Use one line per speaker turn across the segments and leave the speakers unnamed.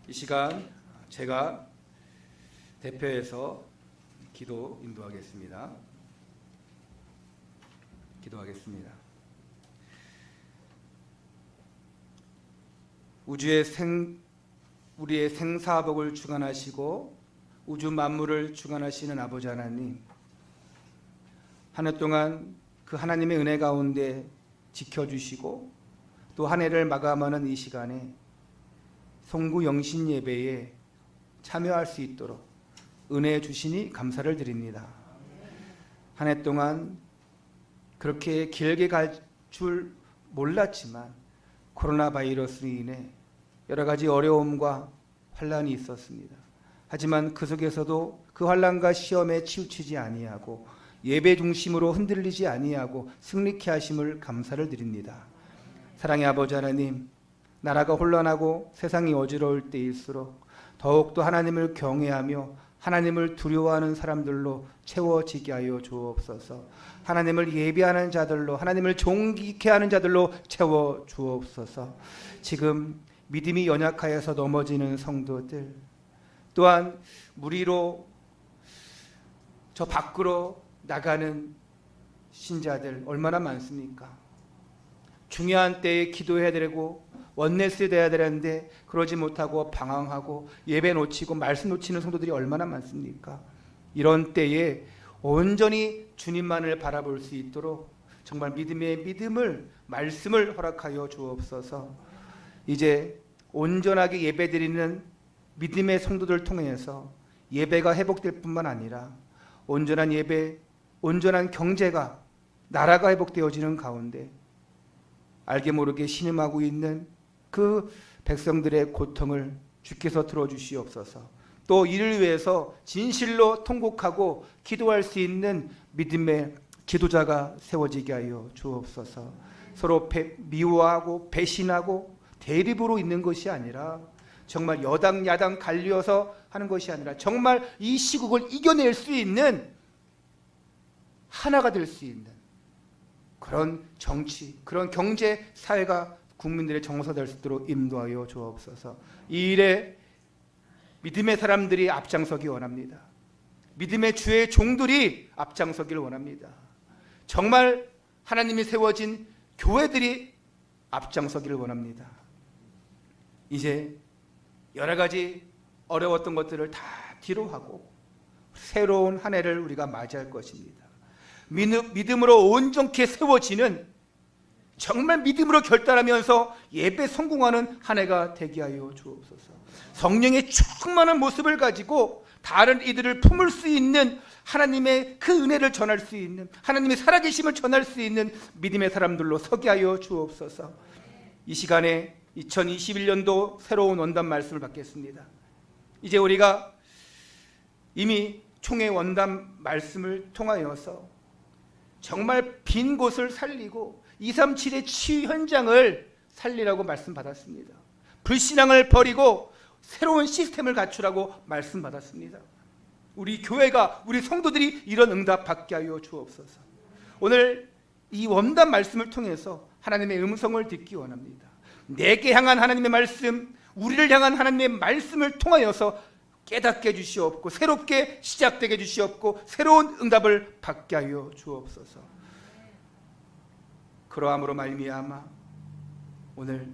이 시간 제가 대표해서 기도 인도하겠습니다. 기도하겠습니다. 우리의 생사복을 주관하시고 우주 만물을 주관하시는 아버지 하나님, 한 해 동안 그 하나님의 은혜 가운데 지켜주시고 또 한 해를 마감하는 이 시간에 송구 영신 예배에 참여할 수 있도록 은혜 주시니 감사를 드립니다. 한 해 동안 그렇게 길게 갈 줄 몰랐지만 코로나 바이러스로 인해 여러 가지 어려움과 환난이 있었습니다. 하지만 그 속에서도 그 환난과 시험에 치우치지 아니하고 예배 중심으로 흔들리지 아니하고 승리케 하심을 감사를 드립니다. 사랑의 아버지 하나님, 나라가 혼란하고 세상이 어지러울 때일수록 더욱더 하나님을 경외하며 하나님을 두려워하는 사람들로 채워지게 하여 주옵소서. 하나님을 예배하는 자들로, 하나님을 존귀케 하는 자들로 채워 주옵소서. 지금 믿음이 연약하여서 넘어지는 성도들, 또한 무리로 저 밖으로 나가는 신자들 얼마나 많습니까? 중요한 때에 기도해야 되고 원네스 돼야 되는데 그러지 못하고 방황하고 예배 놓치고 말씀 놓치는 성도들이 얼마나 많습니까? 이런 때에 온전히 주님만을 바라볼 수 있도록 정말 믿음의 믿음을, 말씀을 허락하여 주옵소서. 이제 온전하게 예배드리는 믿음의 성도들 통해서 예배가 회복될 뿐만 아니라 온전한 예배, 온전한 경제가, 나라가 회복되어지는 가운데 알게 모르게 신음하고 있는 그 백성들의 고통을 주께서 들어주시옵소서. 또 이를 위해서 진실로 통곡하고 기도할 수 있는 믿음의 지도자가 세워지게 하여 주옵소서. 서로 미워하고 배신하고 대립으로 있는 것이 아니라 정말 여당 야당 갈려서 하는 것이 아니라 정말 이 시국을 이겨낼 수 있는, 하나가 될 수 있는 그런 정치, 그런 경제, 사회가 국민들의 정서될 수 있도록 인도하여 주옵소서. 이 일에 믿음의 사람들이 앞장서기 원합니다. 믿음의 주의 종들이 앞장서기를 원합니다. 정말 하나님이 세워진 교회들이 앞장서기를 원합니다. 이제 여러 가지 어려웠던 것들을 다 뒤로 하고 새로운 한 해를 우리가 맞이할 것입니다. 믿음으로 온전케 세워지는, 정말 믿음으로 결단하면서 예배 성공하는 한 해가 되게 하여 주옵소서. 성령의 충만한 모습을 가지고 다른 이들을 품을 수 있는, 하나님의 그 은혜를 전할 수 있는, 하나님의 살아계심을 전할 수 있는 믿음의 사람들로 서게 하여 주옵소서. 이 시간에 2021년도 새로운 원단 말씀을 받겠습니다. 이제 우리가 이미 총회 원단 말씀을 통하여서 정말 빈 곳을 살리고 237의 치유 현장을 살리라고 말씀 받았습니다. 불신앙을 버리고 새로운 시스템을 갖추라고 말씀 받았습니다. 우리 교회가, 우리 성도들이 이런 응답 받게 하여 주옵소서. 오늘 이 원단 말씀을 통해서 하나님의 음성을 듣기 원합니다. 내게 향한 하나님의 말씀, 우리를 향한 하나님의 말씀을 통하여서 깨닫게 해주시옵고 새롭게 시작되게 해주시옵고 새로운 응답을 받게 하여 주옵소서. 그러함으로 말미암아 오늘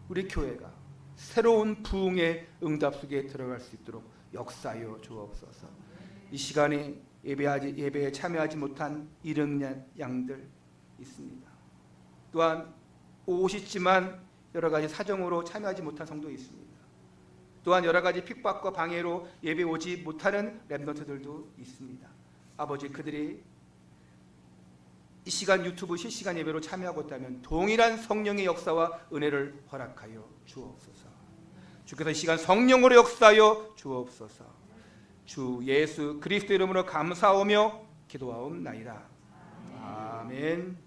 우리 교회가 새로운 부흥의 응답 속에 들어갈 수 있도록 역사하여 주옵소서. 이 시간에 예배에 참여하지 못한 일흔 양들 있습니다. 또한 오고 싶지만 여러 가지 사정으로 참여하지 못한 성도 있습니다. 또한 여러 가지 핍박과 방해로 예배 오지 못하는 렘넌트들도 있습니다. 아버지, 그들이 이 시간 유튜브 실시간 예배로 참여하고 있다면 동일한 성령의 역사와 은혜를 허락하여 주옵소서. 주께서 이 시간 성령으로 역사하여 주옵소서. 주 예수 그리스도 이름으로 감사하며 기도하옵나이다. 아멘.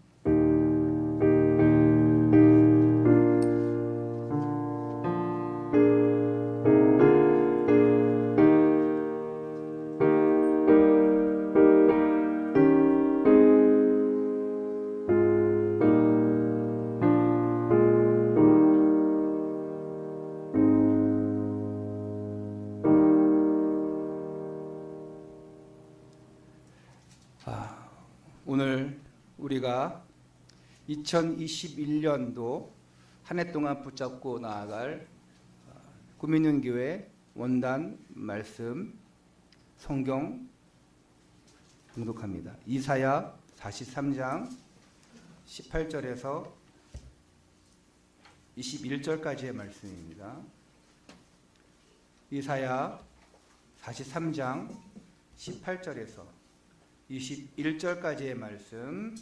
오늘 우리가 2021년도 한 해 동안 붙잡고 나아갈 구민윤교회 원단 말씀 성경 봉독합니다. 이사야 43장 18절에서 21절까지의 말씀입니다. 이사야 43장 18절에서 21절까지의 말씀,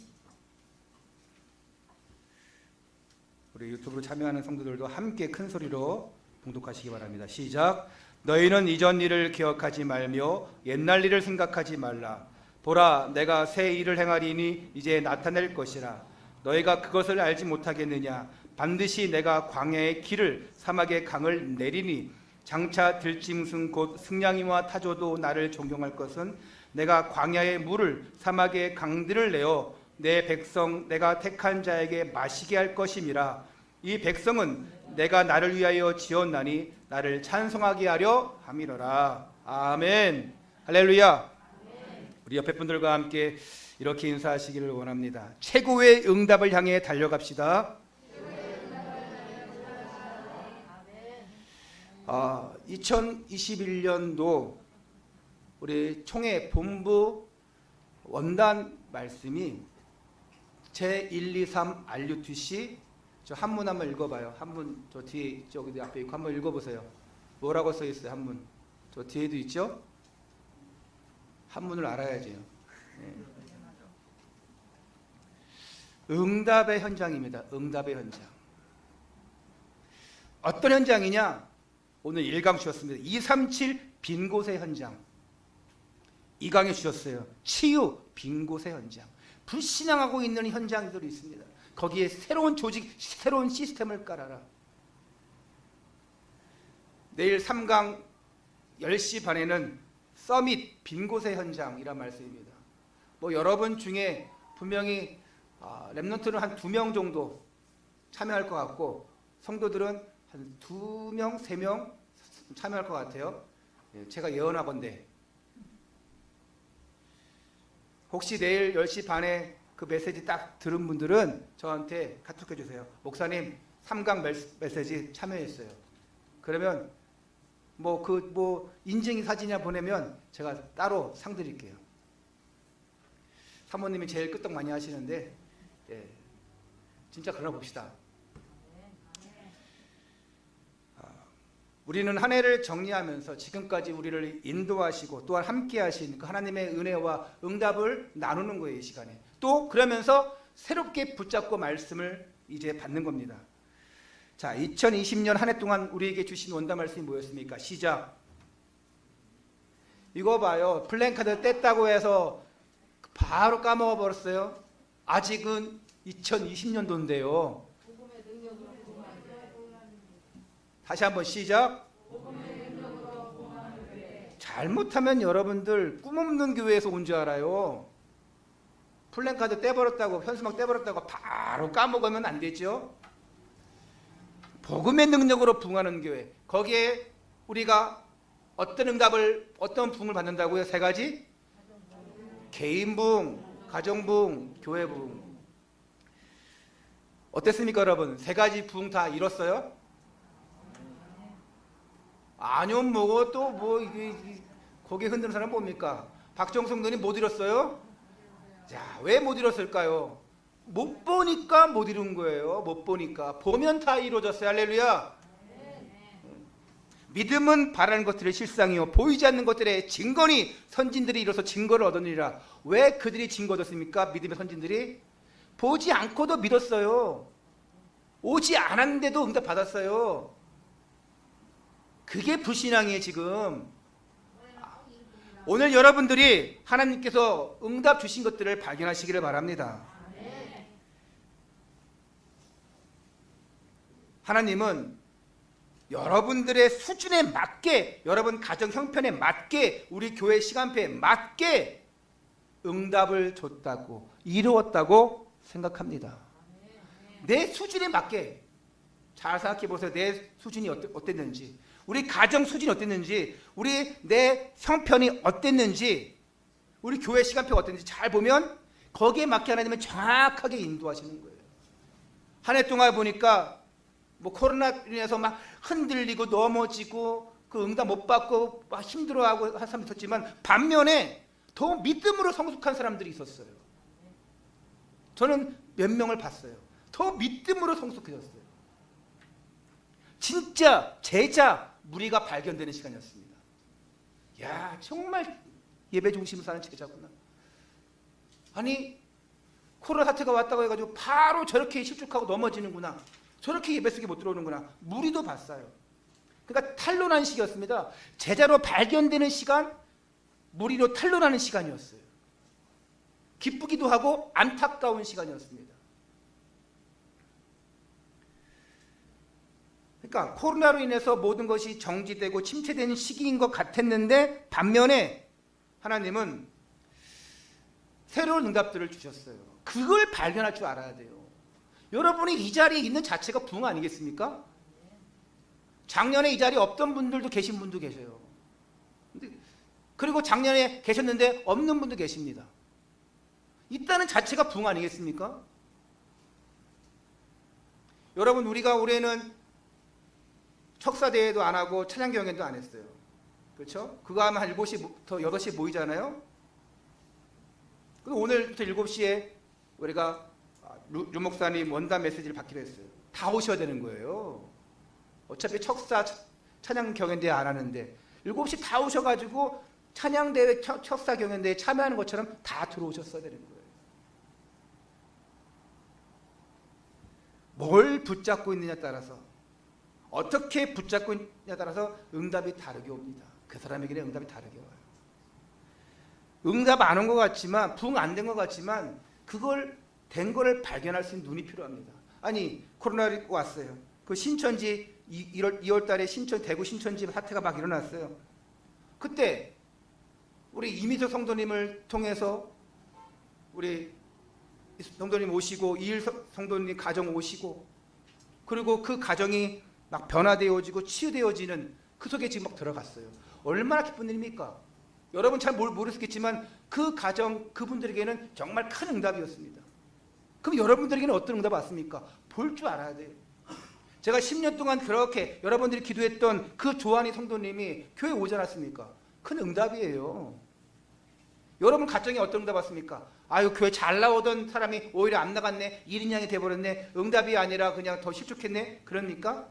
우리 유튜브로 참여하는 성도들도 함께 큰 소리로 봉독하시기 바랍니다. 시작. 너희는 이전 일을 기억하지 말며 옛날 일을 생각하지 말라. 보라, 내가 새 일을 행하리니 이제 나타낼 것이라. 너희가 그것을 알지 못하겠느냐? 반드시 내가 광야의 길을 사막의 강을 내리니 장차 들짐승 곧 승냥이와 타조도 나를 존경할 것은 내가 광야의 물을 사막의 강들을 내어 내 백성 내가 택한 자에게 마시게 할 것임이라. 이 백성은 내가 나를 위하여 지었나니 나를 찬송하게 하려 함이로라. 아멘. 할렐루야. 우리 옆에 분들과 함께 이렇게 인사하시기를 원합니다. 최고의 응답을 향해 달려갑시다. 2021년도 우리 총회 본부 원단 말씀이 제1, 2, 3 RUTC 저 한문 한번 읽어봐요. 한문 저 뒤에 저기 앞에 있고 한번 읽어보세요. 뭐라고 써 있어요? 한문 저 뒤에도 있죠? 한문을 알아야죠. 네. 응답의 현장입니다. 응답의 현장. 어떤 현장이냐? 오늘 1강 주셨습니다. 237 빈 곳의 현장. 2강에 주셨어요. 치유 빈 곳의 현장. 불신앙하고 있는 현장들이 있습니다. 거기에 새로운 조직, 새로운 시스템을 깔아라. 내일 3강 10시 반에는 서밋 빈 곳의 현장이란 말씀입니다. 뭐 여러분 중에 분명히 렘넌트는 한 2명 정도 참여할 것 같고 성도들은 한 2명, 3명 참여할 것 같아요. 제가 예언하건대 혹시 내일 10시 반에 그 메시지 딱 들은 분들은 저한테 카톡해 주세요. 목사님 3강 메시지 참여했어요. 그러면 뭐 인증 사진이나 보내면 제가 따로 상 드릴게요. 사모님이 제일 끄떡 많이 하시는데 진짜 그러나 봅시다. 우리는 한 해를 정리하면서 지금까지 우리를 인도하시고 또한 함께 하신 그 하나님의 은혜와 응답을 나누는 거예요. 이 시간에 또 그러면서 새롭게 붙잡고 말씀을 이제 받는 겁니다. 자, 2020년 한 해 동안 우리에게 주신 원단 말씀이 뭐였습니까? 시작. 이거 봐요. 플랜카드 뗐다고 해서 바로 까먹어 버렸어요. 아직은 2020년도인데요. 다시 한번 시작. 잘못하면 여러분들 꿈없는 교회에서 온 줄 알아요. 플랜카드 떼버렸다고, 현수막 떼버렸다고 바로 까먹으면 안 되죠. 복음의 능력으로 부흥하는 교회, 거기에 우리가 어떤 응답을, 어떤 부흥을 받는다고요? 3가지? 개인 부흥, 가정 부흥, 교회 부흥. 어땠습니까 여러분? 3가지 부흥 다 이뤘어요? 아니요, 뭐고 또 뭐 고개 흔드는 사람 뭡니까? 박정성 누님 못 이뤘어요? 자, 왜 못 이뤘을까요? 못 보니까 못 이룬 거예요. 못 보니까. 보면 다 이루어졌어요. 할렐루야. 믿음은 바라는 것들의 실상이요 보이지 않는 것들의 증거니 선진들이 이뤄서 증거를 얻으니라. 왜 그들이 증거 얻었습니까? 믿음의 선진들이 보지 않고도 믿었어요. 오지 않았는데도 응답 받았어요. 그게 불신앙이에요. 지금 오늘 여러분들이 하나님께서 응답 주신 것들을 발견하시기를 바랍니다. 하나님은 여러분들의 수준에 맞게, 여러분 가정 형편에 맞게, 우리 교회 시간표에 맞게 응답을 줬다고, 이루었다고 생각합니다. 내 수준에 맞게. 잘 생각해 보세요. 내 수준이 어땠는지, 우리 가정 수준이 어땠는지, 내 형편이 어땠는지, 우리 교회 시간표가 어땠는지 잘 보면 거기에 맞게 하나님은 정확하게 인도하시는 거예요. 한 해 동안 보니까 뭐 코로나로 인해서 막 흔들리고 넘어지고 그 응답 못 받고 막 힘들어하고 한 사람 있었지만 반면에 더 믿음으로 성숙한 사람들이 있었어요. 저는 몇 명을 봤어요. 더 믿음으로 성숙해졌어요. 진짜 제자 무리가 발견되는 시간이었습니다. 야, 정말 예배 중심으로 사는 제자구나. 아니, 코로나 사태가 왔다고 해가지고 바로 저렇게 실족하고 넘어지는구나. 저렇게 예배 속에 못 들어오는구나. 무리도 봤어요. 그러니까 탄로난 시기였습니다. 제자로 발견되는 시간, 무리로 탄로나는 시간이었어요. 기쁘기도 하고 안타까운 시간이었습니다. 그러니까 코로나로 인해서 모든 것이 정지되고 침체되는 시기인 것 같았는데 반면에 하나님은 새로운 응답들을 주셨어요. 그걸 발견할 줄 알아야 돼요. 여러분이 이 자리에 있는 자체가 부흥 아니겠습니까? 작년에 이 자리에 없던 분들도 계신 분도 계셔요. 그리고 작년에 계셨는데 없는 분도 계십니다. 있다는 자체가 부흥 아니겠습니까? 여러분, 우리가 올해는 척사대회도 안 하고 찬양경연도 안 했어요. 그렇죠? 그거 하면 한 7시부터 8시에 모이잖아요. 그리고 오늘부터 7시에 우리가 류 목사님 원단 메시지를 받기로 했어요. 다 오셔야 되는 거예요. 어차피 척사 찬양경연대회 안 하는데 7시 다 오셔가지고 찬양대회 척사 경연대회에 참여하는 것처럼 다 들어오셨어야 되는 거예요. 뭘 붙잡고 있느냐에 따라서, 어떻게 붙잡고 있느냐에 따라서 응답이 다르게 옵니다. 그 사람에게는 응답이 다르게 와요. 응답 안 온 것 같지만, 부응 안 된 것 같지만 그걸 된 거를 발견할 수 있는 눈이 필요합니다. 아니, 코로나가 왔어요. 그 신천지 2월 달에 대구 신천지 사태가 막 일어났어요. 그때 우리 이미석 성도님을 통해서 우리 성도님 오시고 이일 성도님 가정 오시고, 그리고 그 가정이 막 변화되어지고 치유되어지는 그 속에 지금 막 들어갔어요. 얼마나 기쁜 일입니까? 여러분 잘 모르겠지만 그 가정, 그분들에게는 정말 큰 응답이었습니다. 그럼 여러분들에게는 어떤 응답이 왔습니까? 볼 줄 알아야 돼요. 제가 10년 동안 그렇게 여러분들이 기도했던 그 조한희 성도님이 교회 오지 않았습니까? 큰 응답이에요. 여러분 가정에 어떤 응답 왔습니까? 아유, 교회 잘 나오던 사람이 오히려 안 나갔네, 1인 양이 돼버렸네, 응답이 아니라 그냥 더 실족했네, 그럽니까?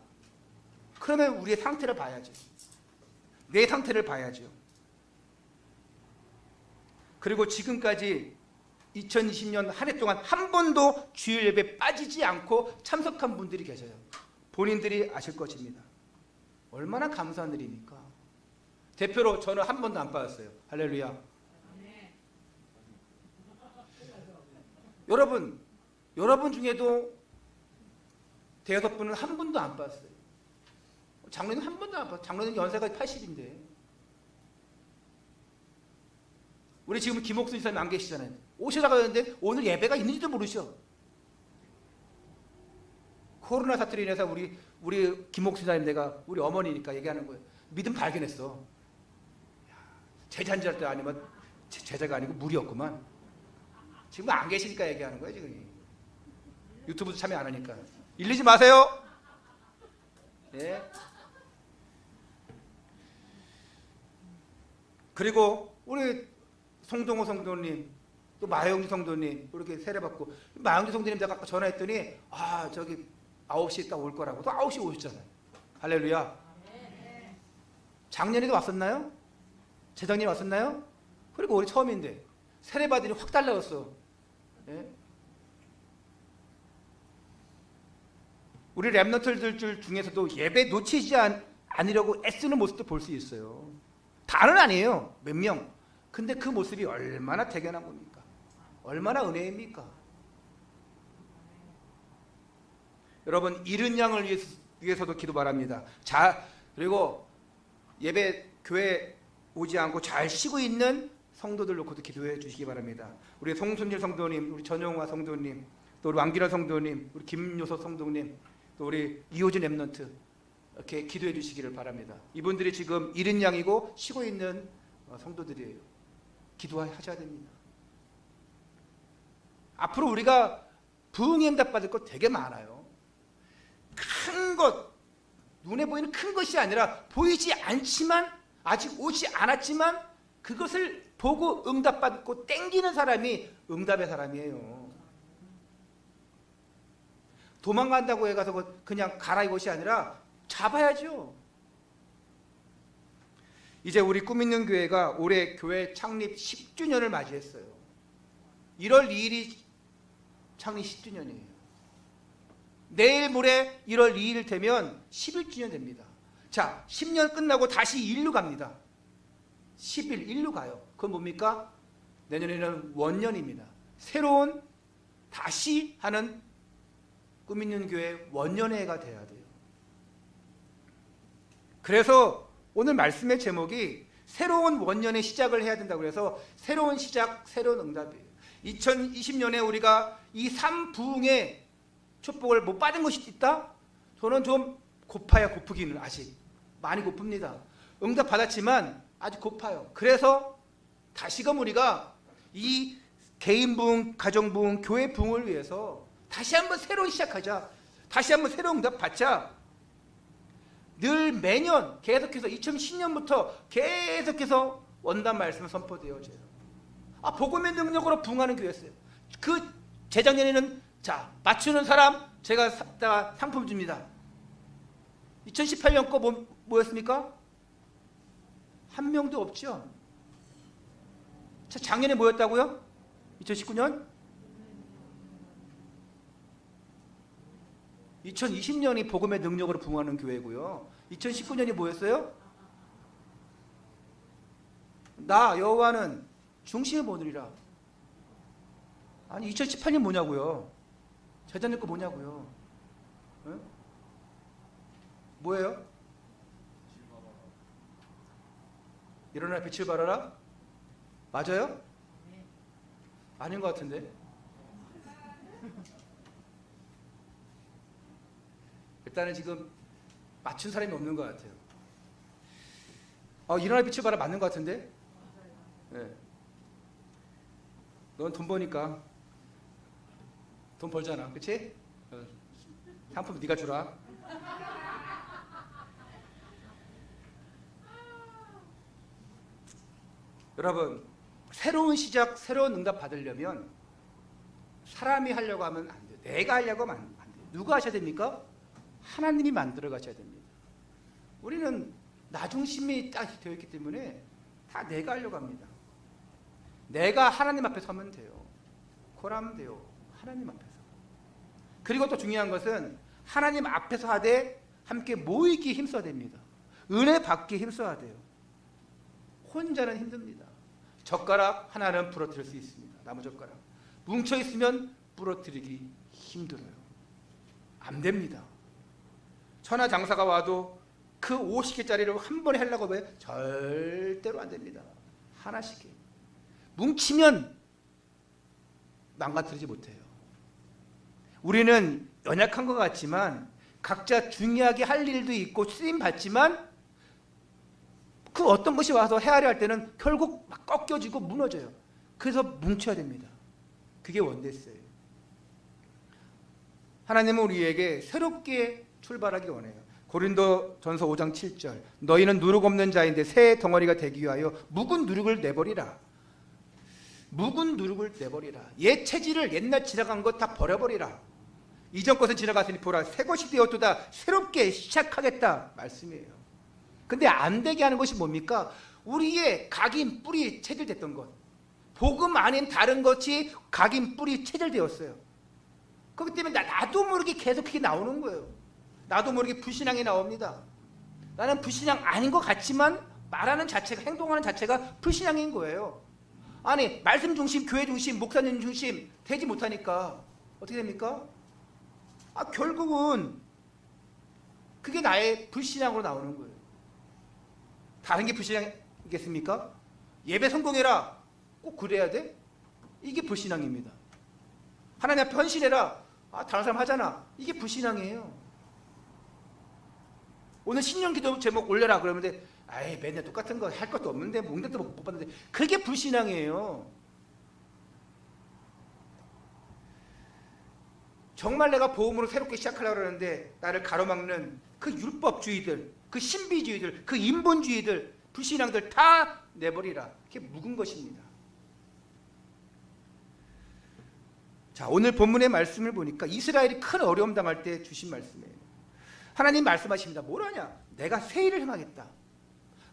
그러면 우리의 상태를 봐야죠. 내 상태를 봐야죠. 그리고 지금까지 2020년 한 해 동안 한 번도 주일 예배 빠지지 않고 참석한 분들이 계셔요. 본인들이 아실 것입니다. 얼마나 감사한 일입니까? 대표로 저는 한 번도 안 빠졌어요. 할렐루야. 여러분 중에도 대여섯 분은 한 번도 안 빠졌어요. 장로는 한 번도 안 빠졌어요. 장로는 연세가 80인데. 우리 지금 김옥순 지사님 안 계시잖아요. 오시다가 했는데 오늘 예배가 있는지도 모르셔. 코로나 사태로 인해서 우리 김옥순 지사님, 내가 우리 어머니니까 얘기하는 거예요. 믿음 발견했어. 제자인 줄 알았더니 아니면 제자가 아니고 무리였구만. 지금 안 계시니까 얘기하는 거예요. 지금 유튜브도 참여 안 하니까. 일리지 마세요. 예. 그리고 우리 송동호 성도님, 또 마영주 성도님 이렇게 세례받고, 마영주 성도님 제가 아까 전화했더니 저기 9시에 딱 올 거라고. 또 9시에 오셨잖아요. 할렐루야. 작년에도 왔었나요? 재작년에 왔었나요? 그리고 올해 처음인데 세례받으니 확 달라졌어. 예? 우리 랩런트들 중에서도 예배 놓치지 않으려고 애쓰는 모습도 볼 수 있어요. 다는 아니에요. 몇 명. 근데 그 모습이 얼마나 대견한 겁니까? 얼마나 은혜입니까? 여러분, 잃은 양을 위해서도 기도 바랍니다. 그리고 예배 교회 오지 않고 잘 쉬고 있는 성도들 놓고도 기도해 주시기 바랍니다. 우리 송순일 성도님, 우리 전용화 성도님, 또 우리 왕기란 성도님, 우리 김요석 성도님, 또 우리 이호진 랩런트 이렇게 기도해 주시기를 바랍니다. 이분들이 지금 잃은 양이고 쉬고 있는 성도들이에요. 기도하셔야 됩니다. 앞으로 우리가 부흥의 응답 받을 것 되게 많아요. 큰 것, 눈에 보이는 큰 것이 아니라 보이지 않지만, 아직 오지 않았지만 그것을 보고 응답받고 땡기는 사람이 응답의 사람이에요. 도망간다고 해가서 그냥 가라 이것이 아니라 잡아야죠. 이제 우리 꿈 있는 교회가 올해 교회 창립 10주년을 맞이했어요. 1월 2일이 창립 10주년이에요. 내일 모레 1월 2일 되면 11주년 됩니다. 자, 10년 끝나고 다시 1루 갑니다. 10일 1루 가요. 그건 뭡니까? 내년에는 원년입니다. 새로운 다시 하는 꿈 있는 교회 원년회가 돼야 돼요. 그래서 오늘 말씀의 제목이 새로운 원년의 시작을 해야 된다고 해서 새로운 시작, 새로운 응답이에요. 2020년에 우리가 이 3부흥의 축복을 못 받은 것이 있다? 저는 좀 고파요. 고프기는 아직 많이 고픕니다. 응답 받았지만 아직 고파요. 그래서 다시금 우리가 이 개인 부흥, 가정 부흥, 교회 부흥을 위해서 다시 한번 새로운 시작하자. 다시 한번 새로운 응답 받자. 늘 매년 계속해서 2010년부터 계속해서 원단 말씀을 선포되어져요. 복음의 능력으로 부흥하는 교회였어요. 그 재작년에는 자, 맞추는 사람 제가 상품 줍니다. 2018년 거 뭐였습니까? 한 명도 없죠. 자, 작년에 뭐였다고요? 2019년? 2020년이 복음의 능력으로 부흥하는 교회고요. 2019년이 뭐였어요? 나 여호와는 중심에 모으리라. 아니 2018년 뭐냐고요? 재작년 거 뭐냐고요? 응? 뭐예요? 일어나 빛을 발하라? 맞아요? 아닌 것 같은데. 일단은 지금 맞춘 사람이 없는 것 같아요. 일어나 빛을 발하 맞는 것 같은데. 네. 넌 돈 버니까 돈 벌잖아, 그렇지? 상품 네가 주라. 여러분, 새로운 시작, 새로운 응답 받으려면 사람이 하려고 하면 안 돼요. 내가 하려고 하면 안 돼요. 누가 하셔야 됩니까? 하나님이 만들어 가셔야 됩니다. 우리는 나 중심이 딱 되어 있기 때문에 다 내가 하려고 합니다. 내가 하나님 앞에 서면 돼요. 고라면 돼요. 하나님 앞에서. 그리고 또 중요한 것은 하나님 앞에서 하되 함께 모이기에 힘써야 됩니다. 은혜 받기에 힘써야 돼요. 혼자는 힘듭니다. 젓가락 하나는 부러뜨릴 수 있습니다. 나무 젓가락. 뭉쳐 있으면 부러뜨리기 힘들어요. 안 됩니다. 천하장사가 와도 그 50개짜리를 한 번에 하려고 하면 절대로 안 됩니다. 하나씩 해. 뭉치면 망가뜨리지 못해요. 우리는 연약한 것 같지만 각자 중요하게 할 일도 있고 쓰임 받지만 그 어떤 것이 와서 헤아려 할 때는 결국 막 꺾여지고 무너져요. 그래서 뭉쳐야 됩니다. 그게 원대스예요. 하나님은 우리에게 새롭게 출발하기 원해요. 고린도전서 5장 7절 너희는 누룩 없는 자인데 새 덩어리가 되기 위하여 묵은 누룩을 내버리라. 묵은 누룩을 내버리라. 옛 체질을 옛날 지나간 것 다 버려버리라. 이전 것은 지나갔으니 보라 새 것이 되었도다. 새롭게 시작하겠다 말씀이에요. 근데 안 되게 하는 것이 뭡니까? 우리의 각인 뿌리 체질됐던 것, 복음 아닌 다른 것이 각인 뿌리 체질되었어요. 그렇기 때문에 나도 모르게 계속 그게 나오는 거예요. 나도 모르게 불신앙이 나옵니다. 나는 불신앙 아닌 것 같지만 말하는 자체가, 행동하는 자체가 불신앙인 거예요. 아니 말씀 중심, 교회 중심, 목사님 중심 되지 못하니까 어떻게 됩니까? 결국은 그게 나의 불신앙으로 나오는 거예요. 다른 게 불신앙이겠습니까? 예배 성공해라 꼭 그래야 돼? 이게 불신앙입니다. 하나님 앞에 헌신해라 다른 사람 하잖아. 이게 불신앙이에요. 오늘 신년 기도 제목 올려라 그러는데 맨날 똑같은 거 할 것도 없는데 응답도 못 받는데 그게 불신앙이에요. 정말 내가 복음으로 새롭게 시작하려고 그러는데 나를 가로막는 그 율법주의들, 그 신비주의들, 그 인본주의들, 불신앙들 다 내버리라. 이게 묵은 것입니다. 자, 오늘 본문의 말씀을 보니까 이스라엘이 큰 어려움 당할 때 주신 말씀이에요. 하나님 말씀하십니다. 뭐라냐? 내가 새 일을 행하겠다.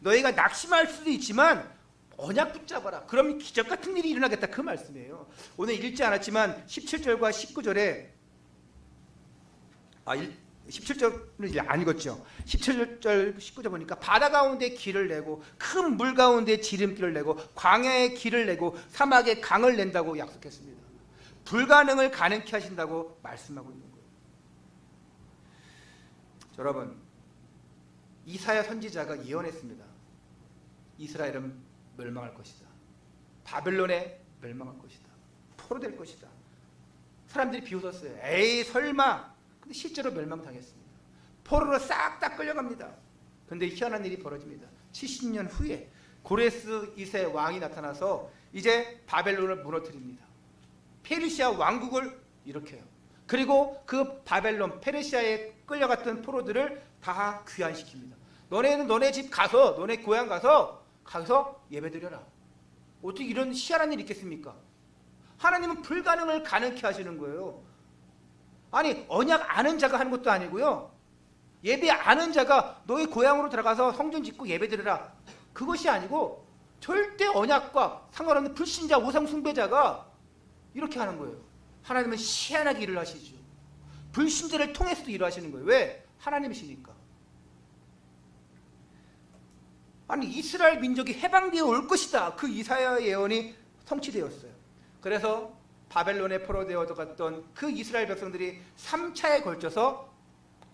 너희가 낙심할 수도 있지만 언약 붙잡아라. 그러면 기적 같은 일이 일어나겠다. 그 말씀이에요. 오늘 읽지 않았지만 17절과 19절에 17절은 안 읽었죠. 17절 19절 보니까 바다 가운데 길을 내고 큰 물 가운데 지름길을 내고 광야에 길을 내고 사막에 강을 낸다고 약속했습니다. 불가능을 가능케 하신다고 말씀하고 있는 거예요. 여러분, 이사야 선지자가 예언했습니다. 이스라엘은 멸망할 것이다. 바벨론에 멸망할 것이다. 포로될 것이다. 사람들이 비웃었어요. 에이 설마. 근데 실제로 멸망당했습니다. 포로로 싹 다 끌려갑니다. 그런데 희한한 일이 벌어집니다. 70년 후에 고레스 2세 왕이 나타나서 이제 바벨론을 무너뜨립니다. 페르시아 왕국을 일으켜요. 그리고 그 바벨론 페르시아에 끌려갔던 포로들을 다 귀환시킵니다. 너네는 너네 집 가서 너네 고향 가서 예배드려라. 어떻게 이런 희한한 일이 있겠습니까? 하나님은 불가능을 가능케 하시는 거예요. 아니 언약 아는 자가 하는 것도 아니고요. 예배 아는 자가 너희 고향으로 들어가서 성전 짓고 예배드려라. 그것이 아니고 절대 언약과 상관없는 불신자 우상 숭배자가 이렇게 하는 거예요. 하나님은 희한하게 일을 하시죠. 불신자를 통해서도 일을 하시는 거예요. 왜? 하나님이시니까. 아니 이스라엘 민족이 해방되어 올 것이다. 그 이사야 예언이 성취되었어요. 그래서 바벨론에 포로되어 갔던 그 이스라엘 백성들이 3차에 걸쳐서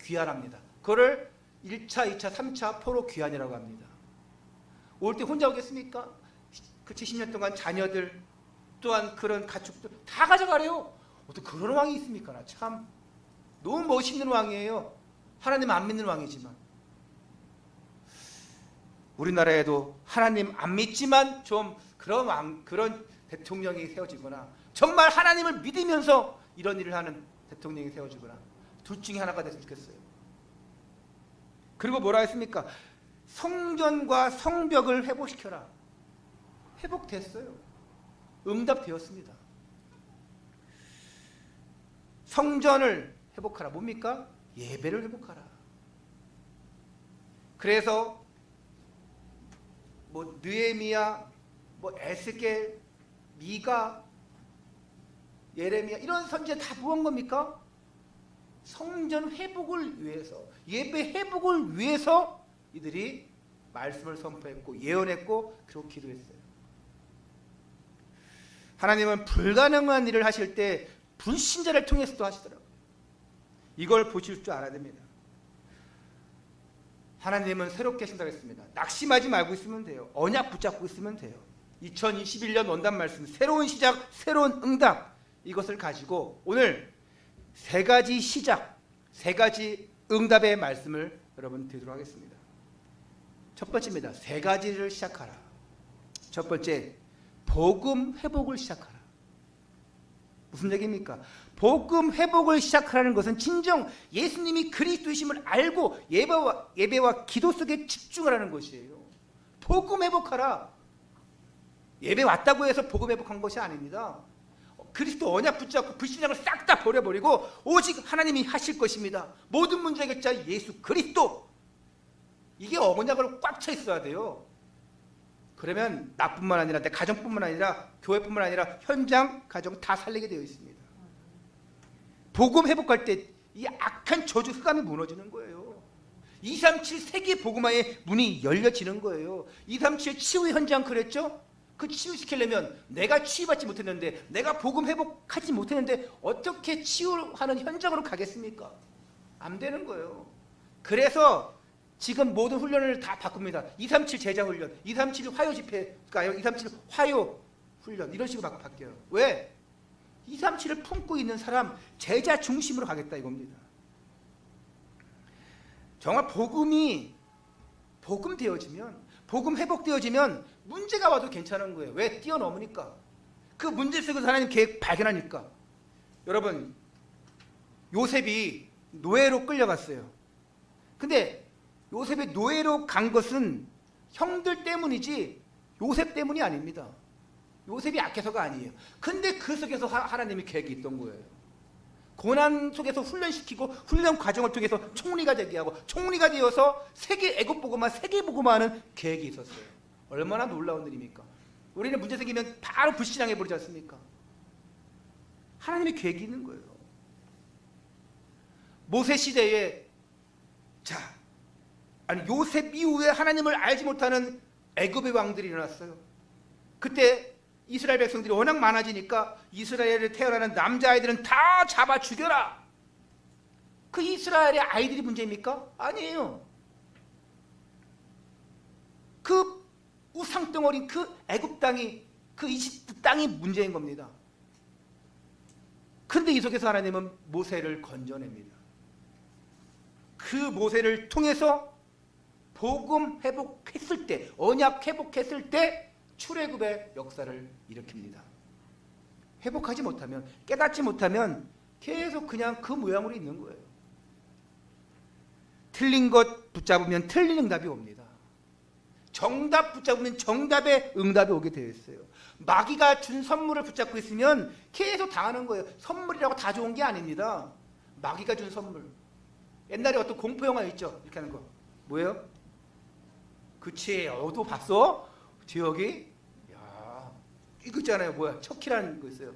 귀환합니다. 그거를 1차, 2차, 3차 포로 귀환이라고 합니다. 올 때 혼자 오겠습니까? 그 70년 동안 자녀들 또한 그런 가축들 다 가져가래요. 어떻게 그런 왕이 있습니까? 나 참 너무 멋있는 왕이에요. 하나님 안 믿는 왕이지만. 우리나라에도 하나님 안 믿지만 좀 그런 왕, 그런 대통령이 세워지거나 정말 하나님을 믿으면서 이런 일을 하는 대통령이 세워지거나 둘 중에 하나가 됐으면 좋겠어요. 그리고 뭐라 했습니까? 성전과 성벽을 회복시켜라. 회복됐어요. 응답되었습니다. 성전을 회복하라. 뭡니까? 예배를 회복하라. 그래서 뭐 느헤미야, 뭐 에스겔, 미가, 예레미야 이런 선지자 다 무언 겁니까? 성전 회복을 위해서, 예배 회복을 위해서 이들이 말씀을 선포했고 예언했고 그리고 기도했어요. 하나님은 불가능한 일을 하실 때 불신자를 통해서도 하시더라고요. 이걸 보실 줄 알아야 됩니다. 하나님은 새롭게 하신다고 했습니다. 낙심하지 말고 있으면 돼요. 언약 붙잡고 있으면 돼요. 2021년 원단 말씀, 새로운 시작, 새로운 응답, 이것을 가지고 오늘 세 가지 시작, 세 가지 응답의 말씀을 여러분 드리도록 하겠습니다. 첫 번째입니다. 세 가지를 시작하라. 첫 번째, 복음 회복을 시작하라. 무슨 얘기입니까? 복음 회복을 시작하라는 것은 진정 예수님이 그리스도이심을 알고 예배와 기도 속에 집중하라는 것이에요. 복음 회복하라. 예배 왔다고 해서 복음 회복한 것이 아닙니다. 그리스도 언약 붙잡고 불신앙을 싹 다 버려버리고 오직 하나님이 하실 것입니다. 모든 문제의 결자 예수 그리스도. 이게 언약으로 꽉 차 있어야 돼요. 그러면 나뿐만 아니라 내 가정뿐만 아니라 교회뿐만 아니라 현장, 가정 다 살리게 되어 있습니다. 복음 회복할 때 이 악한 저주 흑암이 무너지는 거예요. 237 세계 복음화의 문이 열려지는 거예요. 237 치유 현장 그랬죠? 그 치유시키려면 내가 치유받지 못했는데, 내가 복음 회복하지 못했는데 어떻게 치유하는 현장으로 가겠습니까? 안 되는 거예요. 그래서 지금 모든 훈련을 다 바꿉니다. 237 제자 훈련, 237 화요 집회가 아니라 237 화요 훈련, 이런 식으로 바뀌어요. 왜? 237을 품고 있는 사람 제자 중심으로 가겠다 이겁니다. 정말 복음이 복음되어지면, 복음 회복되어지면 문제가 와도 괜찮은 거예요. 왜? 뛰어넘으니까. 그 문제 속에서 하나님 계획 발견하니까. 여러분, 요셉이 노예로 끌려갔어요. 근데 요셉이 노예로 간 것은 형들 때문이지 요셉 때문이 아닙니다. 요셉이 약해서가 아니에요. 근데 그 속에서 하나님이 계획이 있던 거예요. 고난 속에서 훈련시키고 훈련 과정을 통해서 총리가 되게 하고 총리가 되어서 애국보고만 세계보고만 하는 계획이 있었어요. 얼마나 놀라운 일입니까? 우리는 문제 생기면 바로 불신앙해 버리지 않습니까? 하나님의 계획이 있는 거예요. 모세 시대에 요셉 이후에 하나님을 알지 못하는 애굽의 왕들이 일어났어요. 그때 이스라엘 백성들이 워낙 많아지니까 이스라엘에 태어나는 남자아이들은 다 잡아 죽여라. 그 이스라엘의 아이들이 문제입니까? 아니에요. 그 우상덩어리 그 애굽 땅이 그 이집트 땅이 문제인 겁니다. 근데 이 속에서 하나님은 모세를 건져냅니다. 그 모세를 통해서 복음 회복했을 때, 언약 회복했을 때 출애굽의 역사를 일으킵니다. 회복하지 못하면, 깨닫지 못하면 계속 그냥 그 모양으로 있는 거예요. 틀린 것 붙잡으면 틀린 응답이 옵니다. 정답 붙잡으면 정답의 응답이 오게 되어 있어요. 마귀가 준 선물을 붙잡고 있으면 계속 당하는 거예요. 선물이라고 다 좋은 게 아닙니다. 마귀가 준 선물. 옛날에 어떤 공포 영화 있죠? 이렇게 하는 거. 뭐예요? 그치, 너 봤어? 지역이? 야, 이거 있잖아요. 뭐야? 척키라는 거 있어요.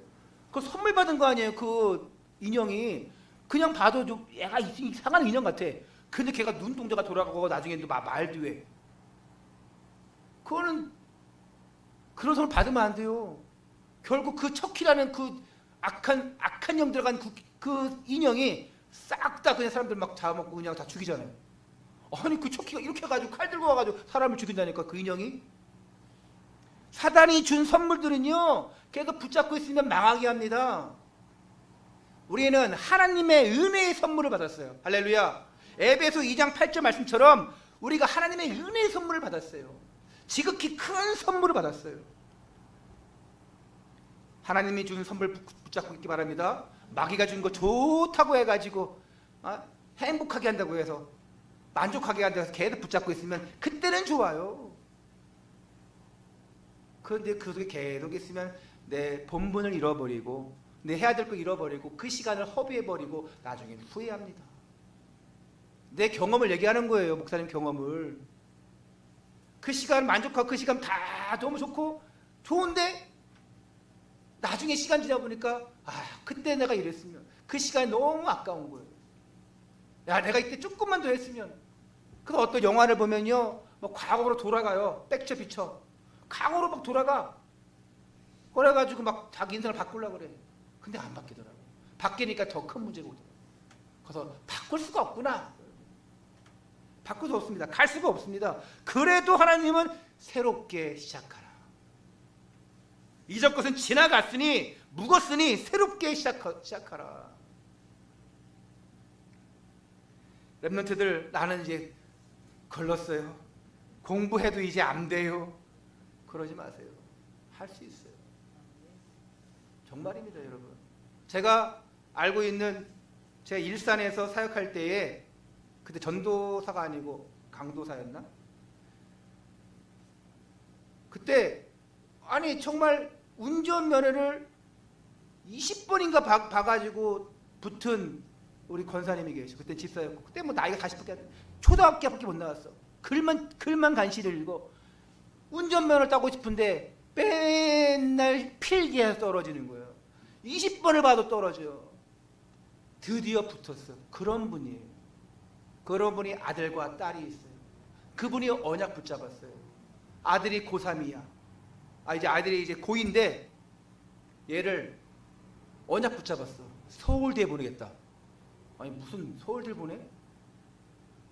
그거 선물 받은 거 아니에요? 그 인형이. 그냥 봐도 좀 얘가 이상한 인형 같아. 근데 걔가 눈동자가 돌아가고 나중에 또 말도 해. 그거는 그런 선물 받으면 안 돼요. 결국 그 척키라는 그 악한 형 들어간 그 인형이 싹 다 그냥 사람들 막 잡아먹고 그냥 다 죽이잖아요. 아니 그 척키가 이렇게 해가지고 칼 들고 와가지고 사람을 죽인다니까 그 인형이. 사단이 준 선물들은요 계속 붙잡고 있으면 망하게 합니다. 우리는 하나님의 은혜의 선물을 받았어요. 할렐루야. 에베소 2장 8절 말씀처럼 우리가 하나님의 은혜의 선물을 받았어요. 지극히 큰 선물을 받았어요. 하나님이 준 선물 붙잡고 있기 바랍니다. 마귀가 준 거 좋다고 해가지고 행복하게 한다고 해서 만족하게 한다고 해서 계속 붙잡고 있으면 그때는 좋아요. 그런데 그 속에 계속 있으면 내 본분을 잃어버리고 내 해야 될 거 잃어버리고 그 시간을 허비해버리고 나중에 후회합니다. 내 경험을 얘기하는 거예요. 목사님 경험을. 그 시간 만족하고 그 시간 다 너무 좋고 좋은데 나중에 시간 지나 보니까 그때 내가 이랬으면 그 시간이 너무 아까운 거예요. 야 내가 이때 조금만 더 했으면. 그래서 어떤 영화를 보면요 뭐 과거로 돌아가요. 백처 비처 과거로 막 돌아가. 그래가지고 막 자기 인생을 바꾸려고 그래. 근데 안 바뀌더라고. 바뀌니까 더 큰 문제가 오더라고. 그래서 바꿀 수가 없구나. 바꿀 수 없습니다. 갈 수가 없습니다. 그래도 하나님은 새롭게 시작하라. 이전 것은 지나갔으니 묵었으니 새롭게 시작하라. 랩런트들 나는 이제 걸렀어요. 공부해도 이제 안 돼요. 그러지 마세요. 할 수 있어요. 정말입니다, 여러분. 제가 알고 있는 제가 일산에서 사역할 때에 그때 전도사가 아니고 강도사였나? 그때 아니 정말 운전면허를 20번인가 봐가지고 붙은 우리 권사님이 계셔. 그때 집사였고 그때 뭐 나이가 40밖에 안 돼. 초등학교밖에 못 나왔어. 글만 간신히 읽고 운전면허를 따고 싶은데 맨날 필기해서 떨어지는 거예요. 20번을 봐도 떨어져. 드디어 붙었어. 그런 분이에요. 그런 분이 아들과 딸이 있어요. 그분이 언약 붙잡았어요. 아들이 고3이야. 이제 아들이 이제 고2인데 얘를 언약 붙잡았어. 서울대에 보내겠다. 아니 무슨 서울대를 보내?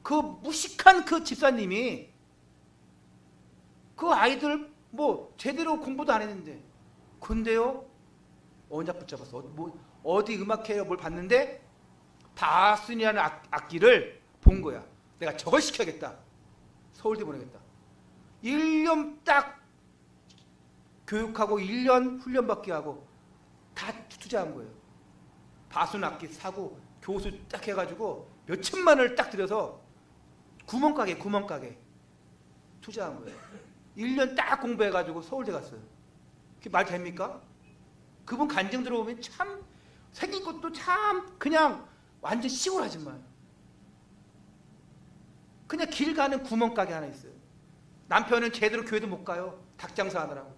그 무식한 그 집사님이 그 아이들 뭐 제대로 공부도 안 했는데 근데요 언약 붙잡았어. 뭐 어디 음악회에 뭘 봤는데 바순이라는 악기를 본 거야. 내가 저걸 시켜야겠다. 서울대 보내겠다. 1년 딱 교육하고 1년 훈련받게 하고 다 투자한 거예요. 바순 악기 사고 교수 딱 해가지고 몇 천만을 딱 들여서 구멍가게 투자한 거예요. 1년 딱 공부해가지고 서울대 갔어요. 그게 말 됩니까? 그분 간증 들어보면 참 생긴 것도 참 그냥 완전 시골 아줌마예요. 그냥 길 가는 구멍가게 하나 있어요. 남편은 제대로 교회도 못 가요. 닭장사 하느라고.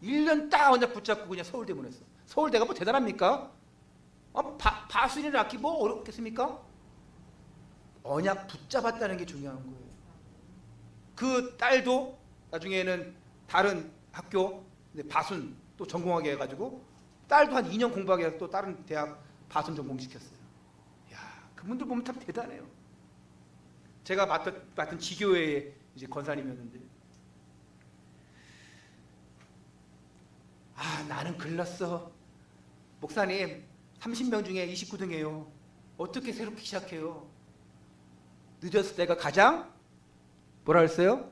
1년 딱 언약 붙잡고 그냥 서울대 보냈어. 서울대가 뭐 대단합니까? 바순이를 낳기 뭐 어렵겠습니까? 언약 붙잡았다는 게 중요한 거예요. 그 딸도 나중에는 다른 학교 바순 또 전공하게 해가지고 딸도 한 2년 공부하게 해서 또 다른 대학 바순 전공시켰어요. 야, 그분들 보면 참 대단해요. 제가 맡은 지교회의 이제 권사님이었는데, 나는 글렀어. 목사님 30명 중에 29등이에요. 어떻게 새롭게 시작해요? 늦었을 때가 가장 뭐라 했어요?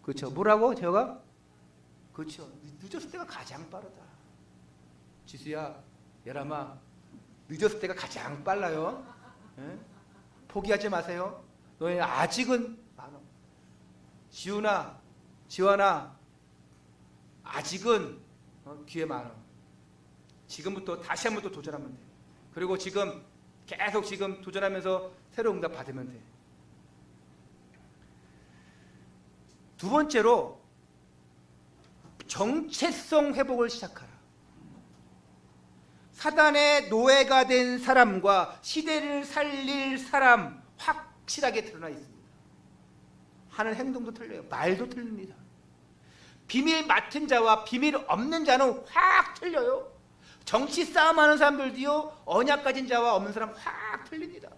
그렇죠. 뭐라고 제가? 그렇죠. 늦었을 때가 가장 빠르다. 지수야, 예람아, 늦었을 때가 가장 빨라요. 예? 포기하지 마세요. 너희 아직은 많아. 지훈아, 지환아, 아직은 기회 많아. 지금부터 다시 한번 또 도전하면 돼. 그리고 지금 계속 지금 도전하면서 새로운 응답 받으면 돼. 두 번째로 정체성 회복을 시작하라. 사단의 노예가 된 사람과 시대를 살릴 사람 확실하게 드러나 있습니다. 하는 행동도 틀려요. 말도 틀립니다. 비밀 맡은 자와 비밀 없는 자는 확 틀려요. 정치 싸움하는 사람들도요, 언약 가진 자와 없는 사람 확 틀립니다.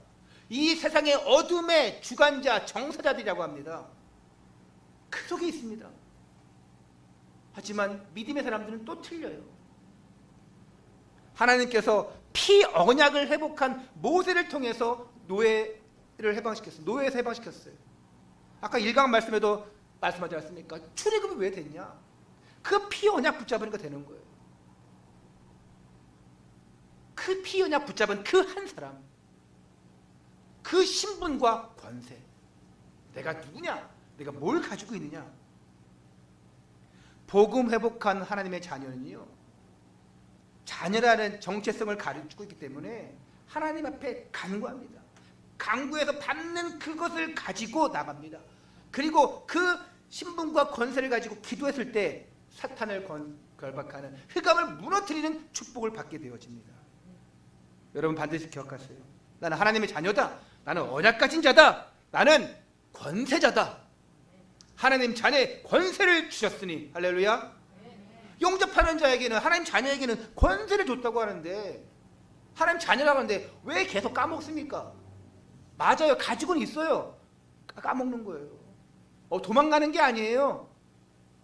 이 세상의 어둠의 주관자, 정사자들이라고 합니다. 그 속에 있습니다. 하지만 믿음의 사람들은 또 틀려요. 하나님께서 피언약을 회복한 모세를 통해서 노예를 해방시켰어요. 노예에서 해방시켰어요. 아까 1강 말씀에도 말씀하지 않았습니까? 출애굽이 왜 됐냐? 그 피언약 붙잡으니까 되는 거예요. 그 피언약 붙잡은 그 한 사람, 그 신분과 권세, 내가 누구냐? 내가 뭘 가지고 있느냐? 복음 회복한 하나님의 자녀는요, 자녀라는 정체성을 가르치고 있기 때문에 하나님 앞에 간구합니다. 간구해서 받는 그것을 가지고 나갑니다. 그리고 그 신분과 권세를 가지고 기도했을 때 사탄을 결박하는, 흑암을 무너뜨리는 축복을 받게 되어집니다. 여러분 반드시 기억하세요. 나는 하나님의 자녀다. 나는 언약 가진 자다. 나는 권세자다. 하나님 자녀의 권세를 주셨으니, 할렐루야. 용접하는 자에게는, 하나님 자녀에게는 권세를 줬다고 하는데, 하나님 자녀라고 하는데 왜 계속 까먹습니까? 맞아요. 가지고는 있어요. 까먹는 거예요. 도망가는 게 아니에요.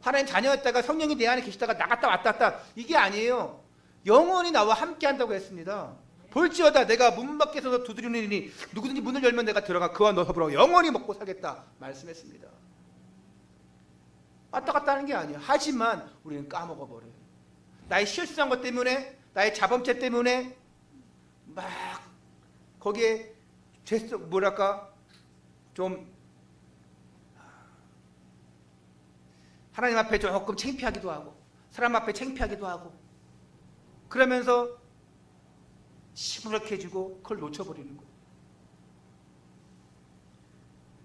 하나님 자녀였다가 성령이 내 안에 계시다가 나갔다 왔다 이게 아니에요. 영원히 나와 함께 한다고 했습니다. 볼지어다 내가 문 밖에서 두드리느니 누구든지 문을 열면 내가 들어가 그와 너 더불어 영원히 먹고 살겠다 말씀했습니다. 왔다 갔다 하는 게 아니에요. 하지만 우리는 까먹어버려요. 나의 실수한 것 때문에, 나의 자범죄 때문에 막 거기에 좀 하나님 앞에 조금 창피하기도 하고 사람 앞에 창피하기도 하고 그러면서 시무룩해지고 그걸 놓쳐버리는 거예요.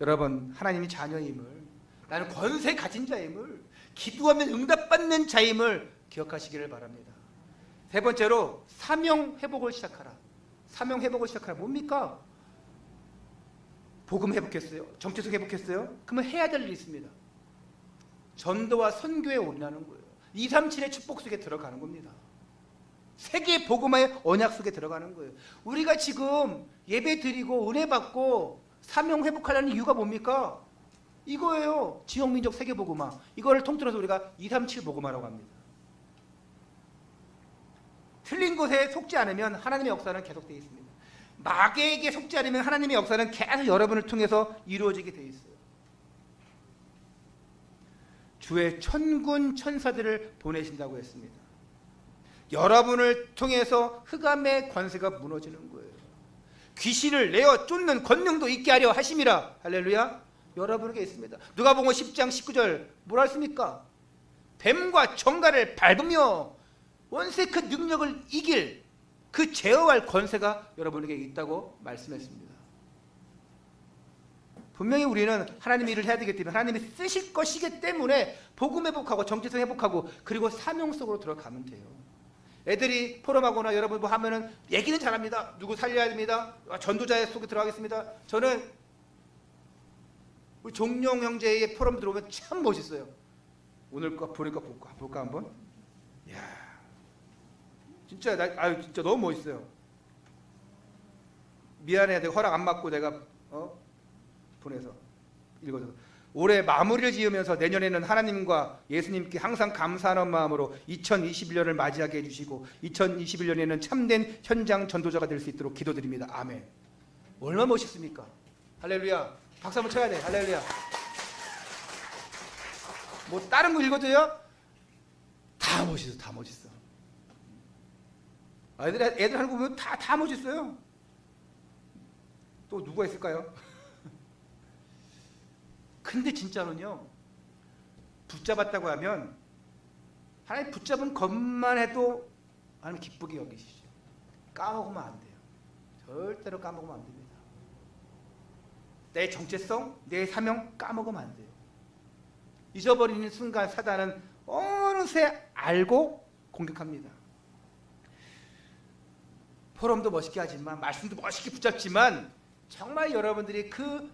여러분, 하나님이 자녀임을, 나는 권세 가진 자임을, 기도하면 응답받는 자임을 기억하시기를 바랍니다. 세 번째로 사명 회복을 시작하라. 사명 회복을 시작하라. 뭡니까? 복음 회복했어요? 정체성 회복했어요? 그러면 해야 될 일이 있습니다. 전도와 선교에 올인하는 거예요. 237의 축복 속에 들어가는 겁니다. 세계 복음화의 언약 속에 들어가는 거예요. 우리가 지금 예배 드리고 은혜 받고 사명 회복하려는 이유가 뭡니까? 이거예요. 지역민족 세계 복음화. 이거를 통틀어서 우리가 237 복음화라고 합니다. 틀린 곳에 속지 않으면 하나님의 역사는 계속되어 있습니다. 마귀에게 속지 않으면 하나님의 역사는 계속 여러분을 통해서 이루어지게 되어 있어요. 주의 천군 천사들을 보내신다고 했습니다. 여러분을 통해서 흑암의 권세가 무너지는 거예요. 귀신을 내어 쫓는 권능도 있게 하려 하심이라. 할렐루야. 여러분에게 있습니다. 누가복음 10장 19절 뭐라 했습니까? 뱀과 정갈을 밟으며 원수의 그 능력을 이길 그 제어할 권세가 여러분에게 있다고 말씀했습니다. 분명히 우리는 하나님의 일을 해야 되기 때문에 하나님이 쓰실 것이기 때문에 복음 회복하고 정체성 회복하고 그리고 사명 속으로 들어가면 돼요. 애들이 포럼하거나 여러분 뭐 하면은 얘기는 잘합니다. 누구 살려야 됩니다. 전도자의 속에 들어가겠습니다. 저는 우리 종룡 형제의 포럼 들어오면 참 멋있어요. 오늘 거 보니까 볼까 한번. 야, 진짜 진짜 너무 멋있어요. 미안해, 내가 허락 안 받고 내가 보내서 읽어서. 올해 마무리를 지으면서 내년에는 하나님과 예수님께 항상 감사하는 마음으로 2021년을 맞이하게 해주시고 2021년에는 참된 현장 전도자가 될 수 있도록 기도드립니다. 아멘. 얼마나 멋있습니까? 할렐루야. 박수 한번 쳐야 돼. 할렐루야. 뭐 다른 거 읽어도요 다 멋있어. 다 멋있어. 애들 하는 거 보면 다 멋있어요. 또 누가 있을까요? 근데 진짜로는요, 붙잡았다고 하면 하나님 붙잡은 것만 해도 하나님 기쁘게 여기시죠. 까먹으면 안 돼요. 절대로 까먹으면 안 됩니다. 내 정체성, 내 사명 까먹으면 안 돼요. 잊어버리는 순간 사단은 어느새 알고 공격합니다. 포럼도 멋있게 하지만 말씀도 멋있게 붙잡지만 정말 여러분들이 그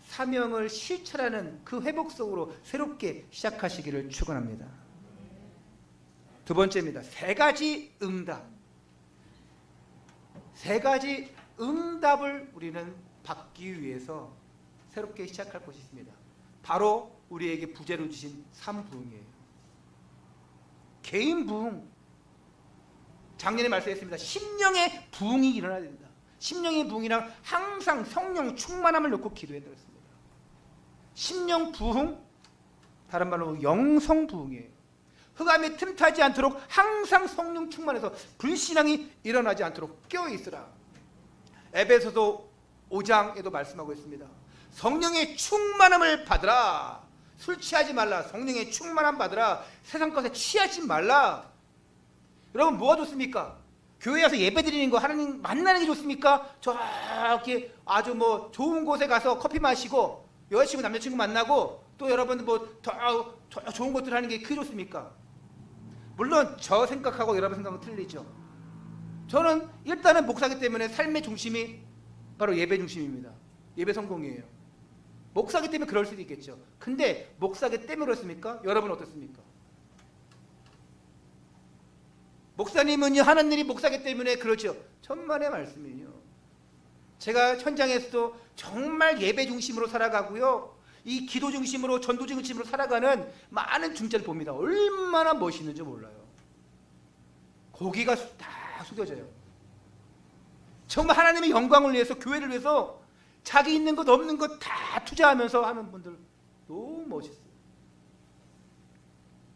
사명을 실천하는 그 회복 속으로 새롭게 시작하시기를 축원합니다. 두 번째입니다. 세 가지 응답. 세 가지 응답을 우리는 받기 위해서 새롭게 시작할 것이 있습니다. 바로 우리에게 부재로 주신 3부흥이에요. 개인 부흥. 작년에 말씀했습니다. 심령의 부흥이 일어나야 된다. 심령의 부흥이랑 항상 성령 충만함을 놓고 기도해야 되겠습니다. 심령 부흥, 다른 말로 영성 부흥이에요. 흑암에 틈타지 않도록 항상 성령 충만해서 불신앙이 일어나지 않도록 깨어있으라. 에베소서 5장에도 말씀하고 있습니다. 성령의 충만함을 받으라. 술 취하지 말라. 성령의 충만함 받으라. 세상 것에 취하지 말라. 여러분 뭐가 좋습니까? 교회 와서 예배 드리는 거 하나님 만나는 게 좋습니까? 저렇게 아주 뭐 좋은 곳에 가서 커피 마시고 여자친구 남자친구 만나고 또 여러분 뭐 더 좋은 것들 하는 게 그게 좋습니까? 물론 저 생각하고 여러분 생각은 틀리죠. 저는 일단은 목사기 때문에 삶의 중심이 바로 예배 중심입니다. 예배 성공이에요. 목사기 때문에 그럴 수도 있겠죠. 근데 목사기 때문에 그렇습니까? 여러분 어떻습니까? 목사님은요 하는 일이 목사기 때문에 그렇죠. 천만의 말씀이에요. 제가 현장에서도 정말 예배 중심으로 살아가고요, 이 기도 중심으로 전도 중심으로 살아가는 많은 중자를 봅니다. 얼마나 멋있는지 몰라요. 고개가 다 숙여져요. 정말 하나님의 영광을 위해서, 교회를 위해서 자기 있는 것 없는 것 다 투자하면서 하는 분들 너무 멋있어요.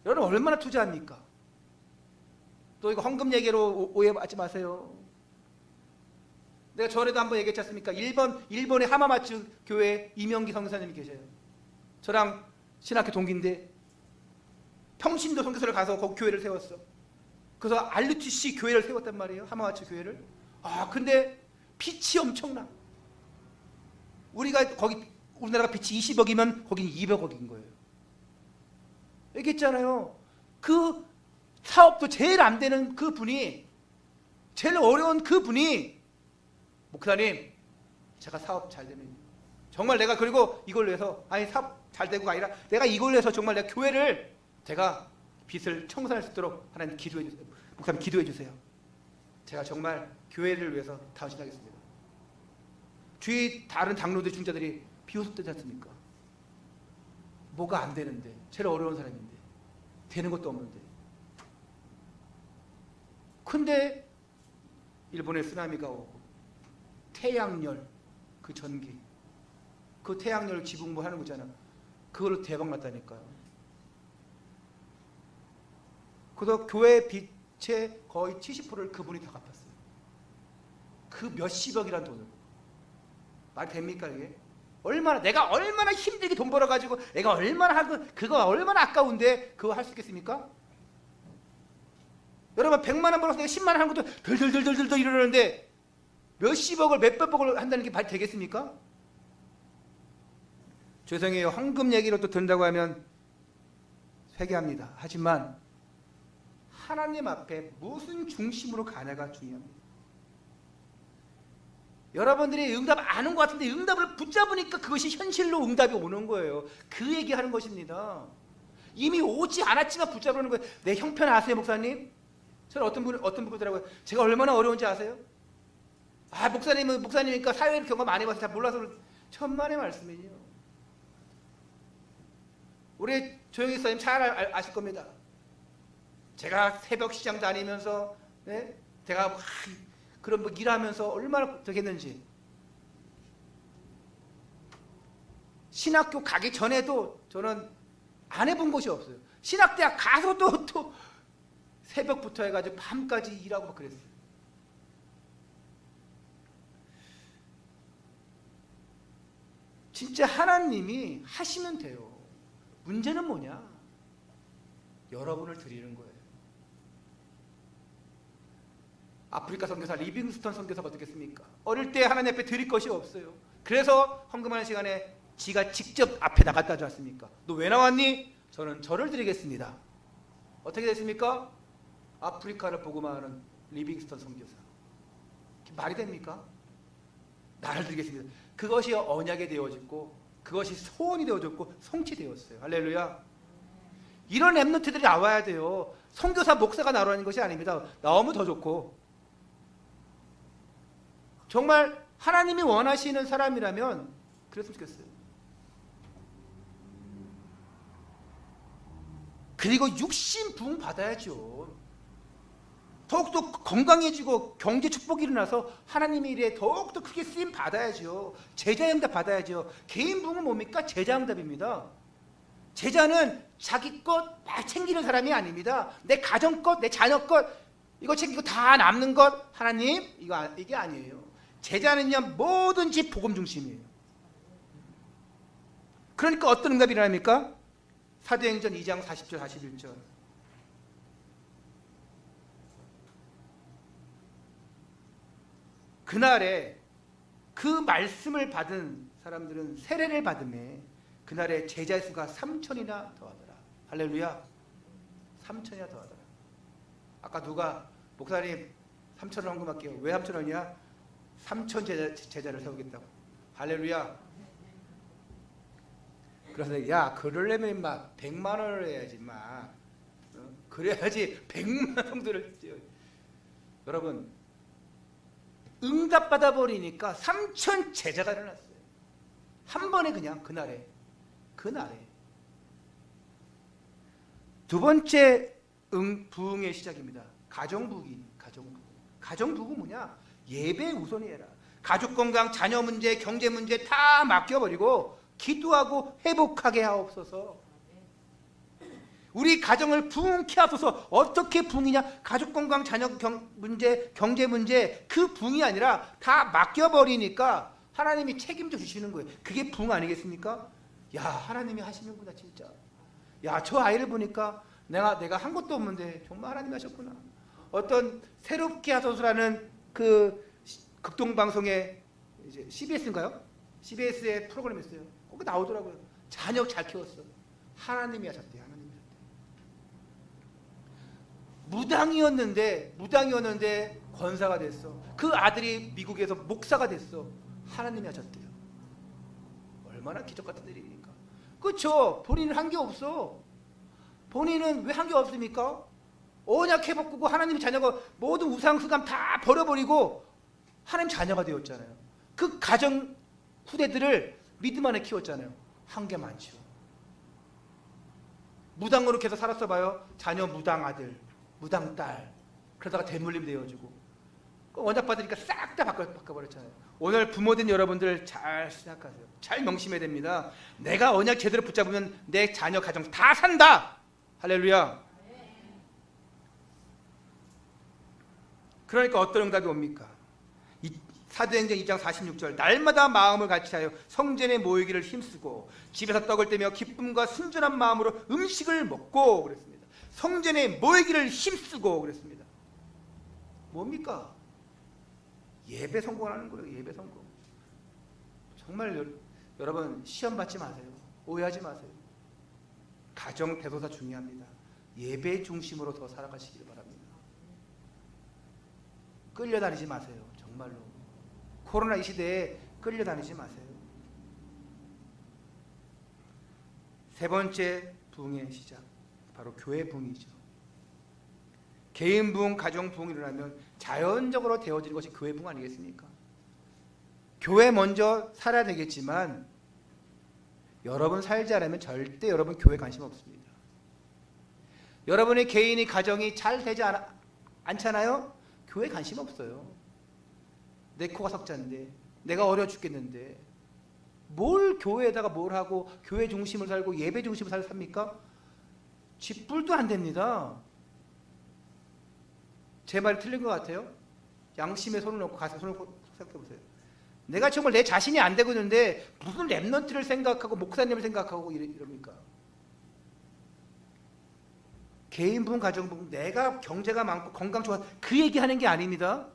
여러분 얼마나 투자합니까? 또 이거 헌금 얘기로 오해받지 마세요. 내가 전에도 한번 얘기했지 않습니까? 일본의 하마마츠 교회 이명기 선교사님이 계셔요. 저랑 신학교 동기인데 평신도 선교사를 가서 거기 교회를 세웠어. 그래서 RUTC 교회를 세웠단 말이에요. 하마마츠 교회를. 근데 빚이 엄청나. 우리나라가 빚이 20억이면 거긴 200억인 거예요. 얘기했잖아요. 그 사업도 제일 안 되는 그 분이, 제일 어려운 그 분이, 목사님 제가 사업 잘 되면 정말 내가, 그리고 이걸로 해서, 아니 사업 잘 되고가 아니라 내가 이걸로 해서 정말 내가 교회를, 제가 빚을 청산할 수 있도록 하나님 기도해 주세요. 목사님 기도해 주세요. 제가 정말 교회를 위해서 헌신하겠습니다. 주위 다른 장로들 중자들이 비웃었지 않습니까? 뭐가 안 되는데, 제일 어려운 사람인데 되는 것도 없는데. 근데 일본에 쓰나미가 오고 태양열, 그 전기, 그 태양열 지붕 뭐 하는 거잖아. 그걸로 대박 났다니까요. 그래서 교회 빚 제 거의 70%를 그분이 다 갚았어요. 그 몇십억이란 돈을. 말이 됩니까 이게? 내가 얼마나 힘들게 돈 벌어가지고 내가 얼마나 하고 그거 얼마나 아까운데 그거 할 수 있겠습니까? 여러분 100만 원 벌어서 내가 10만 원 하는 것도 덜덜덜덜덜 이러는데 몇십억을 몇백억을 한다는 게 말이 되겠습니까? 죄송해요. 헌금 얘기로 또 든다고 하면 회개합니다. 하지만 하나님 앞에 무슨 중심으로 가냐가 중요합니다. 여러분들이 응답 안 온 것 같은데 응답을 붙잡으니까 그것이 현실로 응답이 오는 거예요. 그 얘기하는 것입니다. 이미 오지 않았지만 붙잡으는 거예요. 내 형편 아세요, 목사님? 저는 어떤 분 그러더라고요. 제가 얼마나 어려운지 아세요? 아, 목사님은 목사님이니까 사회를 경험 많이 봐서 잘 몰라서 천만의 말씀이에요. 우리 조영희 목사님 잘 아실 겁니다. 제가 새벽 시장 다니면서 네? 제가 그런 뭐 일하면서 얼마나 되겠는지. 신학교 가기 전에도 저는 안 해본 것이 없어요. 신학대학 가서도 또 새벽부터 해가지고 밤까지 일하고 막 그랬어요. 진짜 하나님이 하시면 돼요. 문제는 뭐냐? 여러분을 드리는 거예요. 아프리카 선교사 리빙스턴 선교사가 어떻겠습니까? 어릴 때 하나님 앞에 드릴 것이 없어요. 그래서 헌금하는 시간에 지가 직접 앞에 나갔다지 않습니까? 너 왜 나왔니? 저는 저를 드리겠습니다. 어떻게 됐습니까? 아프리카를 복음하는 리빙스턴 선교사. 말이 됩니까? 나를 드리겠습니다. 그것이 언약이 되어졌고 그것이 소원이 되어졌고 성취되었어요. 할렐루야. 이런 랩런트들이 나와야 돼요. 선교사 목사가 나오라는 것이 아닙니다. 나오면 더 좋고 정말 하나님이 원하시는 사람이라면 그랬으면 좋겠어요. 그리고 육신 부흥 받아야죠. 더욱더 건강해지고 경제 축복이 일어나서 하나님의 일에 더욱더 크게 쓰임 받아야죠. 제자 응답 받아야죠. 개인 부흥은 뭡니까? 제자 응답입니다. 제자는 자기 것 막 챙기는 사람이 아닙니다. 내 가정 것, 내 자녀 것 이거 챙기고 다 남는 것 하나님 이게 아니에요. 제자는요 뭐든지 복음 중심이에요. 그러니까 어떤 응답이 일어납니까? 사도행전 2장 40절 41절 그날에 그 말씀을 받은 사람들은 세례를 받음에 그날에 제자 수가 3,000이나 더하더라. 할렐루야. 3,000이나 더하더라. 아까 누가 목사님 3,000원 헌금할게요. 왜 3,000원이야? 3,000 제자를 세우겠다고. 할렐루야. 그래서 야 그러려면 인마 100만 원을 해야지 인마. 그래야지 100만 정도를. 여러분 응답 받아버리니까 3,000 제자가 일어났어요. 한 번에 그냥 그날에. 두 번째 부흥의 시작입니다. 가정부흥. 가정부흥은 뭐냐? 예배 우선이 해라. 가족 건강, 자녀 문제, 경제 문제 다 맡겨버리고 기도하고 회복하게 하옵소서. 우리 가정을 부흥케 하소서. 어떻게 부흥이냐? 가족 건강, 자녀 문제, 경제 문제 그 부흥이 아니라 다 맡겨버리니까 하나님이 책임져 주시는 거예요. 그게 부흥 아니겠습니까? 야 하나님이 하시는구나 진짜. 야 저 아이를 보니까 내가 한 것도 없는데 정말 하나님이 하셨구나. 어떤 새롭게 하소서라는 그 극동방송에 이제 CBS인가요? CBS의 프로그램이 있어요. 거기 나오더라고요. 자녀 잘 키웠어. 하나님이 하셨대요. 하나님이 하셨대요. 무당이었는데 권사가 됐어. 그 아들이 미국에서 목사가 됐어. 하나님이 하셨대요. 얼마나 기적 같은 일입니까? 그렇죠. 본인은 한 게 없어. 본인은 왜 한 게 없습니까? 언약 회복하고 하나님의 자녀가 모든 우상수감 다 버려버리고 하나님 자녀가 되었잖아요. 그 가정 후대들을 믿음 안에 키웠잖아요. 한 게 많죠. 무당으로 계속 살았어 봐요. 자녀 무당 아들, 무당 딸. 그러다가 대물림 되어지고 언약 받으니까 싹 다 바꿔버렸잖아요. 오늘 부모된 여러분들 잘 생각하세요. 잘 명심해야 됩니다. 내가 언약 제대로 붙잡으면 내 자녀 가정 다 산다. 할렐루야. 그러니까 어떤 응답이 옵니까? 사도행전 2장 46절 날마다 마음을 같이하여 성전에 모이기를 힘쓰고 집에서 떡을 떼며 기쁨과 순전한 마음으로 음식을 먹고 그랬습니다. 성전에 모이기를 힘쓰고 그랬습니다. 뭡니까? 예배 성공하는 거예요. 예배 성공. 정말 여러분 시험 받지 마세요. 오해하지 마세요. 가정 대소사 중요합니다. 예배 중심으로 더 살아가시길 바랍니다. 끌려다니지 마세요. 정말로. 코로나 이 시대에 끌려다니지 마세요. 세 번째 부흥의 시작, 바로 교회 부흥이죠. 개인 부흥, 가정 부흥이 일어나면 자연적으로 되어지는 것이 교회 부흥 아니겠습니까? 교회 먼저 살아야 되겠지만 여러분 살지 않으면 절대 여러분 교회 관심 없습니다. 여러분의 개인이 가정이 잘 되지 않잖아요? 교회 관심 없어요. 내 코가 석자인데, 내가 어려 죽겠는데 뭘 교회에다가 뭘 하고 교회 중심을 살고 예배 중심을 삽니까? 쥐뿔도 안 됩니다. 제 말이 틀린 것 같아요? 양심에 손을 넣고 가슴에 손을 생각해 보세요. 내가 정말 내 자신이 안 되고 있는데 무슨 랩런트를 생각하고 목사님을 생각하고 이럽니까? 개인 부흥, 가정 부흥, 내가 경제가 많고 건강 좋아 그 얘기하는 게 아닙니다.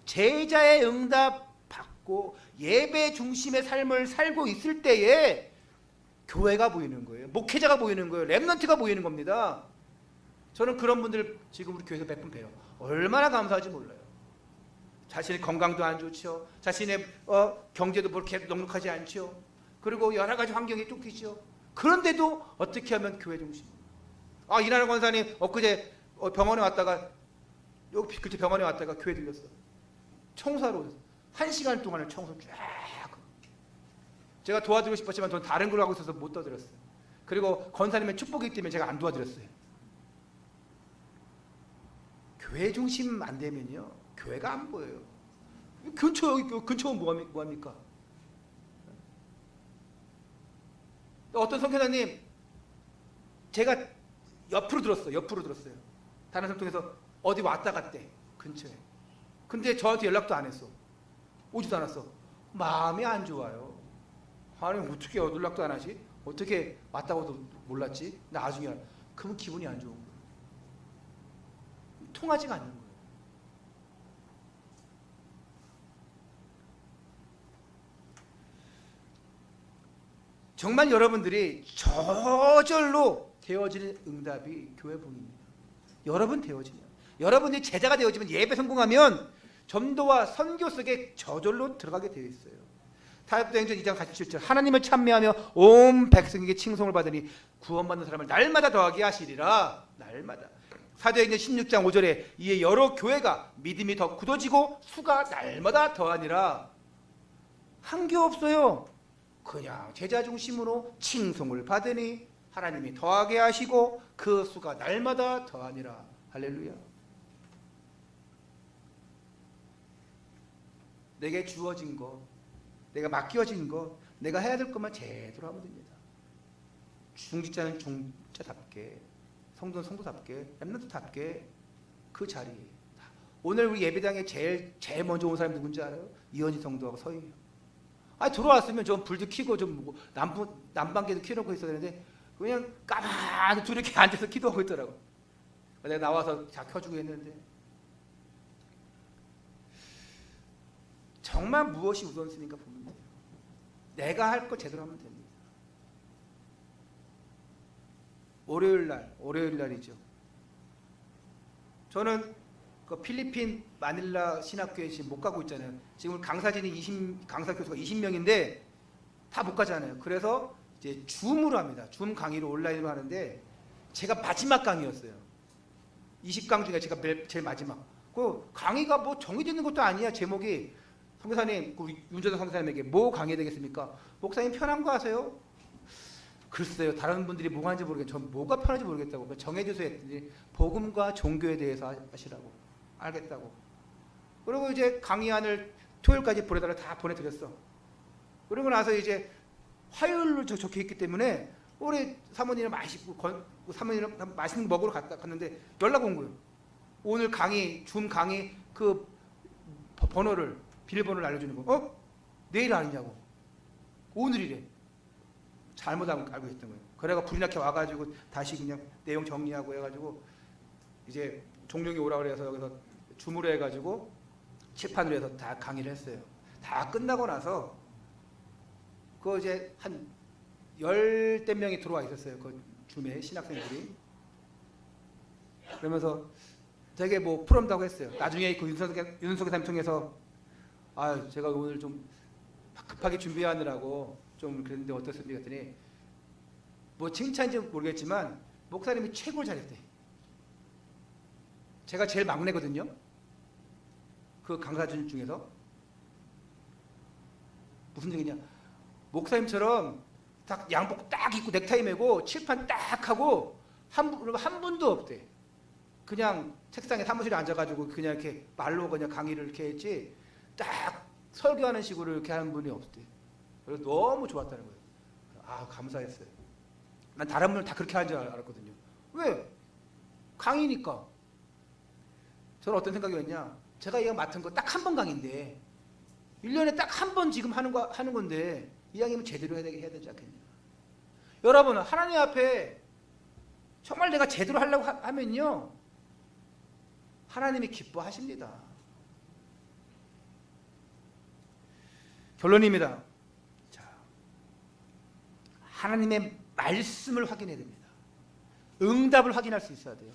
제자의 응답 받고 예배 중심의 삶을 살고 있을 때에 교회가 보이는 거예요. 목회자가 보이는 거예요. 랩런트가 보이는 겁니다. 저는 그런 분들 지금 우리 교회에서 몇 분 봬요. 얼마나 감사하지 몰라요. 자신의 건강도 안 좋죠. 자신의 경제도 그렇게 넉넉하지 않죠. 그리고 여러 가지 환경에 쫓기죠. 그런데도 어떻게 하면 교회 중심. 이나라 권사님 엊그제 병원에 왔다가 여기 그때 병원에 왔다가 교회 들렸어. 청소하러 오셨어. 1시간 동안을 청소 쫙. 제가 도와드리고 싶었지만 저는 다른 걸 하고 있어서 못 도와드렸어요. 그리고 권사님의 축복이기 때문에 제가 안 도와드렸어요. 교회 중심 안 되면요 교회가 안 보여요. 근처는 뭐합니까? 어떤 선교사님 제가 옆으로 들었어요. 다른 사람 통해서 어디 왔다 갔대 근처에. 근데 저한테 연락도 안 했어. 오지도 않았어. 마음이 안 좋아요. 아니 어떻게 연락도 안 하지? 어떻게 왔다고도 몰랐지? 나중에 알아. 그러면 기분이 안 좋은 거예요. 통하지가 않는 거예요. 정말 여러분들이 저절로 되어지는 응답이 교회 부흥입니다. 여러분 되어지면, 여러분이 제자가 되어지면, 예배 성공하면 전도와 선교 속에 저절로 들어가게 되어 있어요. 사도행전 2장 47절 하나님을 찬미하며 온 백성에게 칭송을 받으니 구원받는 사람을 날마다 더하게 하시리라. 날마다. 사도행전 16장 5절에 이에 여러 교회가 믿음이 더 굳어지고 수가 날마다 더하니라. 한 게 없어요. 그냥 제자 중심으로 칭송을 받으니 하나님이 더하게 하시고 그 수가 날마다 더하니라. 할렐루야. 내게 주어진 것, 내가 맡겨진 것, 내가 해야 될 것만 제대로 하면 됩니다. 중직자는 중직자답게, 성도는 성도답게, 렘넌트답게 그 자리에. 오늘 우리 예배당에 제일 먼저 온 사람이 누군지 알아요? 이현희 성도하고 서희예요. 들어왔으면 좀 불도 켜고 좀 난방계도 켜놓고 있어야 되는데 그냥 가만히 둘이 이렇게 앉아서 기도하고 있더라고. 내가 나와서 다 켜주고 했는데 정말 무엇이 우선순위인가 보면 돼요. 내가 할 거 제대로 하면 됩니다. 월요일 날이죠. 저는 그 필리핀 마닐라 신학교에 지금 못 가고 있잖아요. 지금 강사진이 강사 교수가 20명인데 다 못 가잖아요. 그래서 이제 줌으로 합니다. 줌 강의로 온라인으로 하는데 제가 마지막 강의였어요. 20강 중에 제가 제일 마지막. 그 강의가 뭐 정해지는 것도 아니야. 제목이 선교사님, 우리 윤재성 선교사님에게 뭐 강의 되겠습니까? 목사님 편한 거 하세요? 글쎄요. 다른 분들이 뭐 하는지 모르겠는데 전 뭐가 편한지 모르겠다고 정해주세요 했더니 복음과 종교에 대해서 하시라고. 알겠다고. 그리고 이제 강의안을 토요일까지 보내달라 다 보내드렸어. 그러고 나서 이제 화요일로 적혀있기 때문에 우리 사모님이랑 사모님이랑 맛있는 거 먹으러 갔는데 연락 온 거예요. 오늘 강의, 줌 강의 그 번호를 비밀번호를 알려주는 거. 내일 아니냐고. 오늘이래. 잘못 알고 있던 거예요. 그래가 불이 나게 와가지고 다시 그냥 내용 정리하고 해가지고 이제 종룡이 오라 그래서 여기서 줌으로 해가지고 칠판으로 해서 다 강의를 했어요. 다 끝나고 나서 그 이제 한 10대 명이 들어와 있었어요. 그 줌에 신학생들이. 그러면서 되게 뭐 풀어온다고 했어요. 나중에 그 윤석열 사님 통해서 제가 오늘 좀 급하게 준비하느라고 좀 그랬는데 어떻습니까? 했더니 뭐 칭찬인지 모르겠지만 목사님이 최고로 잘했대. 제가 제일 막내거든요. 그 강사진 중에서. 무슨 얘기냐? 목사님처럼 딱 양복 딱 입고 넥타이 매고 칠판 딱 하고 한 분도 없대. 그냥 책상에 사무실에 앉아가지고 그냥 이렇게 말로 그냥 강의를 이렇게 했지 딱 설교하는 식으로 이렇게 하는 분이 없대. 그래서 너무 좋았다는 거예요. 감사했어요. 난 다른 분을 다 그렇게 하는 줄 알았거든요. 왜? 강의니까. 저는 어떤 생각이었냐? 제가 이거 맡은 거 딱 한 번 강의인데 1년에 딱 한 번 지금 하는 건데 이왕이면 제대로 해야 되지 않겠냐? 여러분, 하나님 앞에 정말 내가 제대로 하려고 하면요 하나님이 기뻐하십니다. 결론입니다. 자, 하나님의 말씀을 확인해야 됩니다. 응답을 확인할 수 있어야 돼요.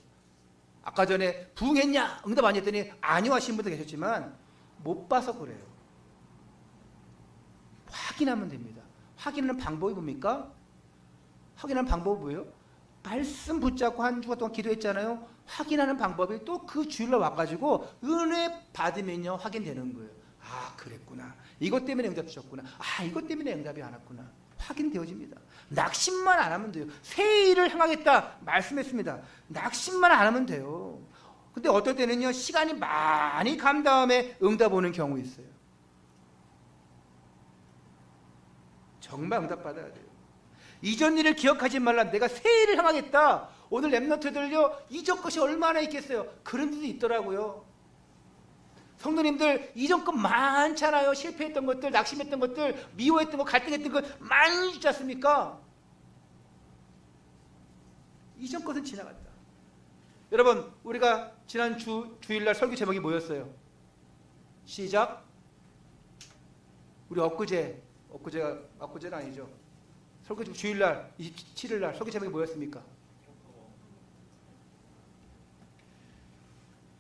아까 전에 부응했냐? 응답 안 했더니 아니요 하신 분도 계셨지만 못 봐서 그래요. 확인하면 됩니다. 확인하는 방법이 뭡니까? 확인하는 방법이 뭐예요? 말씀 붙잡고 한 주간 동안 기도했잖아요. 확인하는 방법이 또 그 주일날 와가지고 은혜 받으면요 확인되는 거예요. 그랬구나. 이것 때문에 응답 주셨구나. 이것 때문에 응답이 안 왔구나. 확인되어집니다. 낙심만 안 하면 돼요. 새 일을 행하겠다 말씀했습니다. 낙심만 안 하면 돼요. 근데 어떨 때는요 시간이 많이 간 다음에 응답 오는 경우 있어요. 정말 응답 받아야 돼요. 이전 일을 기억하지 말라. 내가 새 일을 행하겠다. 오늘 랩런트들요 이전 것이 얼마나 있겠어요. 그런 데도 있더라고요. 성도님들 이전 것 많잖아요. 실패했던 것들, 낙심했던 것들, 미워했던 것, 갈등했던 것 많이 있지 않습니까? 이전 것은 지나갔다. 여러분, 우리가 지난 주일날 설교 제목이 뭐였어요? 시작. 우리 엊그제는 아니죠. 설교 주일날 27일날 설교 제목이 뭐였습니까?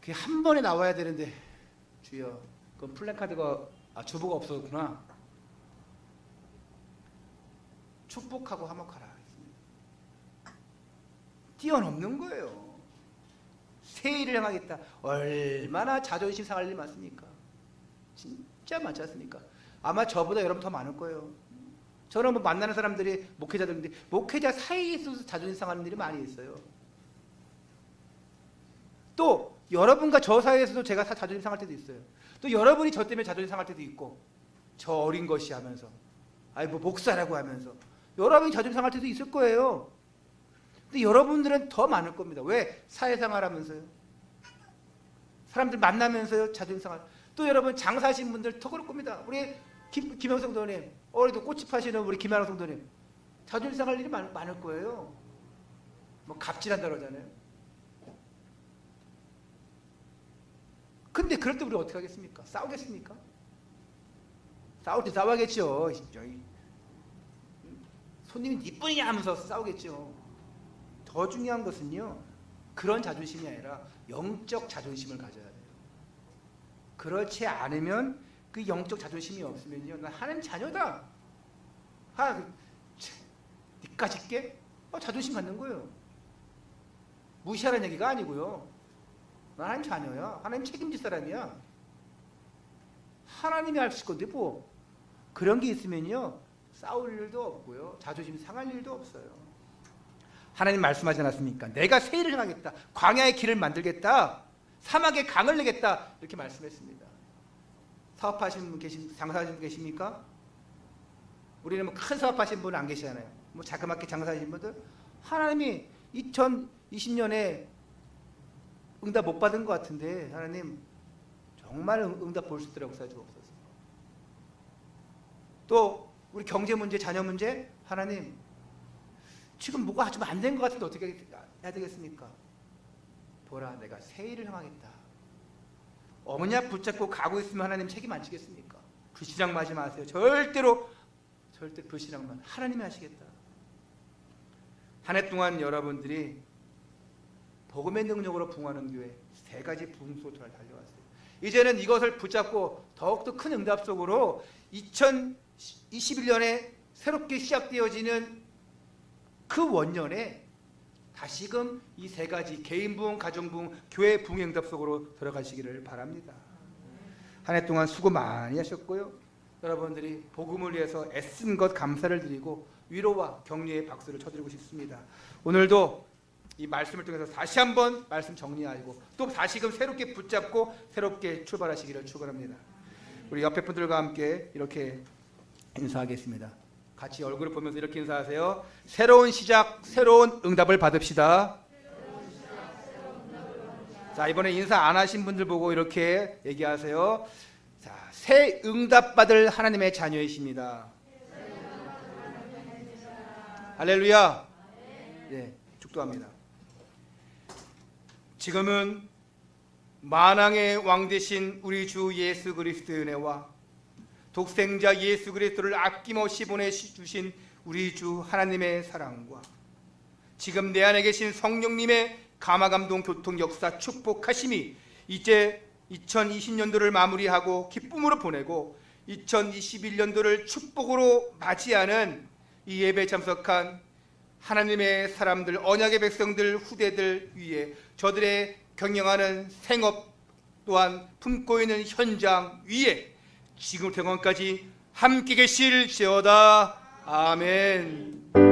그게 한 번에 나와야 되는데 주여, 그건 플래카드가 주보가 없었구나. 축복하고 화목하라 했습니다. 뛰어넘는 거예요. 새 일을 행하겠다. 얼마나 자존심 상할 일 많습니까? 진짜 많지 않습니까? 아마 저보다 여러분 더 많을 거예요. 저는 뭐 만나는 사람들이 목회자들인데 목회자 사이에서 자존심 상하는 일이 많이 있어요. 또 여러분과 저 사이에서도 제가 자존심 상할 때도 있어요. 또 여러분이 저 때문에 자존심 상할 때도 있고, 저 어린 것이 하면서 뭐 목사라고 하면서 여러분이 자존심 상할 때도 있을 거예요. 근데 여러분들은 더 많을 겁니다. 왜? 사회생활하면서요. 사람들 만나면서요 자존심 상할. 또 여러분 장사하신 분들 더 그럴 겁니다. 우리 김영성 성도님, 올해도 꽃집 하시는 우리 김하랑 성도님 자존심 상할 일이 많을 거예요. 뭐 갑질한다 그러잖아요. 근데 그럴 때 우리 어떻게 하겠습니까? 싸우겠습니까? 싸울 때 싸워야겠죠. 손님이 니뿐이냐 하면서 싸우겠죠. 더 중요한 것은요, 그런 자존심이 아니라 영적 자존심을 가져야 돼요. 그렇지 않으면 그 영적 자존심이 없으면요, 난 하나님 자녀다. 니까짓 게 자존심 갖는 거예요. 무시하라는 얘기가 아니고요. 하나님 자녀야. 하나님 책임질 사람이야. 하나님이 하실 건데 뭐 그런 게 있으면요 싸울 일도 없고요 자존심 상할 일도 없어요. 하나님 말씀하지 않았습니까? 내가 새 일을 행하겠다. 광야의 길을 만들겠다. 사막에 강을 내겠다. 이렇게 말씀했습니다. 사업하시는 분 장사하시는 분 계십니까? 우리는 뭐 큰 사업하시는 분은 안 계시잖아요. 뭐 자그맣게 장사하시는 분들, 하나님이 2020년에 응답 못 받은 것 같은데 하나님 정말 응답 볼 수 있도록 역사해 주옵소서. 또 우리 경제 문제, 자녀 문제, 하나님 지금 뭐가 좀 안 된 것 같은데 어떻게 해야 되겠습니까? 보라, 내가 새 일을 행하겠다. 어머니 앞 붙잡고 가고 있으면 하나님 책임 안 지겠습니까? 불신앙하지 마세요. 절대 불신앙만 하나님이 하시겠다. 한 해 동안 여러분들이 복음의 능력으로 부흥하는 교회 3가지 부흥소토를 달려왔어요. 이제는 이것을 붙잡고 더욱더 큰 응답 속으로 2021년에 새롭게 시작되어지는 그 원년에 다시금 이 3가지 개인 부흥, 가정 부흥, 교회 부흥 응답 속으로 들어가시기를 바랍니다. 한 해 동안 수고 많이 하셨고요. 여러분들이 복음을 위해서 애쓴 것 감사를 드리고 위로와 격려의 박수를 쳐드리고 싶습니다. 오늘도 이 말씀을 통해서 다시 한번 말씀 정리하고 또 다시금 새롭게 붙잡고 새롭게 출발하시기를 축원합니다. 우리 옆에 분들과 함께 이렇게 인사하겠습니다. 같이 얼굴을 보면서 이렇게 인사하세요. 새로운 시작, 새로운 응답을 받읍시다. 자, 이번에 인사 안 하신 분들 보고 이렇게 얘기하세요. 자, 새 응답 받을 하나님의 자녀이십니다. 할렐루야. 네, 축도합니다. 지금은 만왕의 왕 되신 우리 주 예수 그리스도의 은혜와 독생자 예수 그리스도를 아낌없이 보내주신 우리 주 하나님의 사랑과 지금 내 안에 계신 성령님의 감화감동 교통 역사 축복하심이 이제 2020년도를 마무리하고 기쁨으로 보내고 2021년도를 축복으로 맞이하는 이 예배에 참석한 하나님의 사람들, 언약의 백성들, 후대들 위에 저들의 경영하는 생업 또한 품고 있는 현장 위에 지금부터 영원까지 함께 계실지어다. 아멘.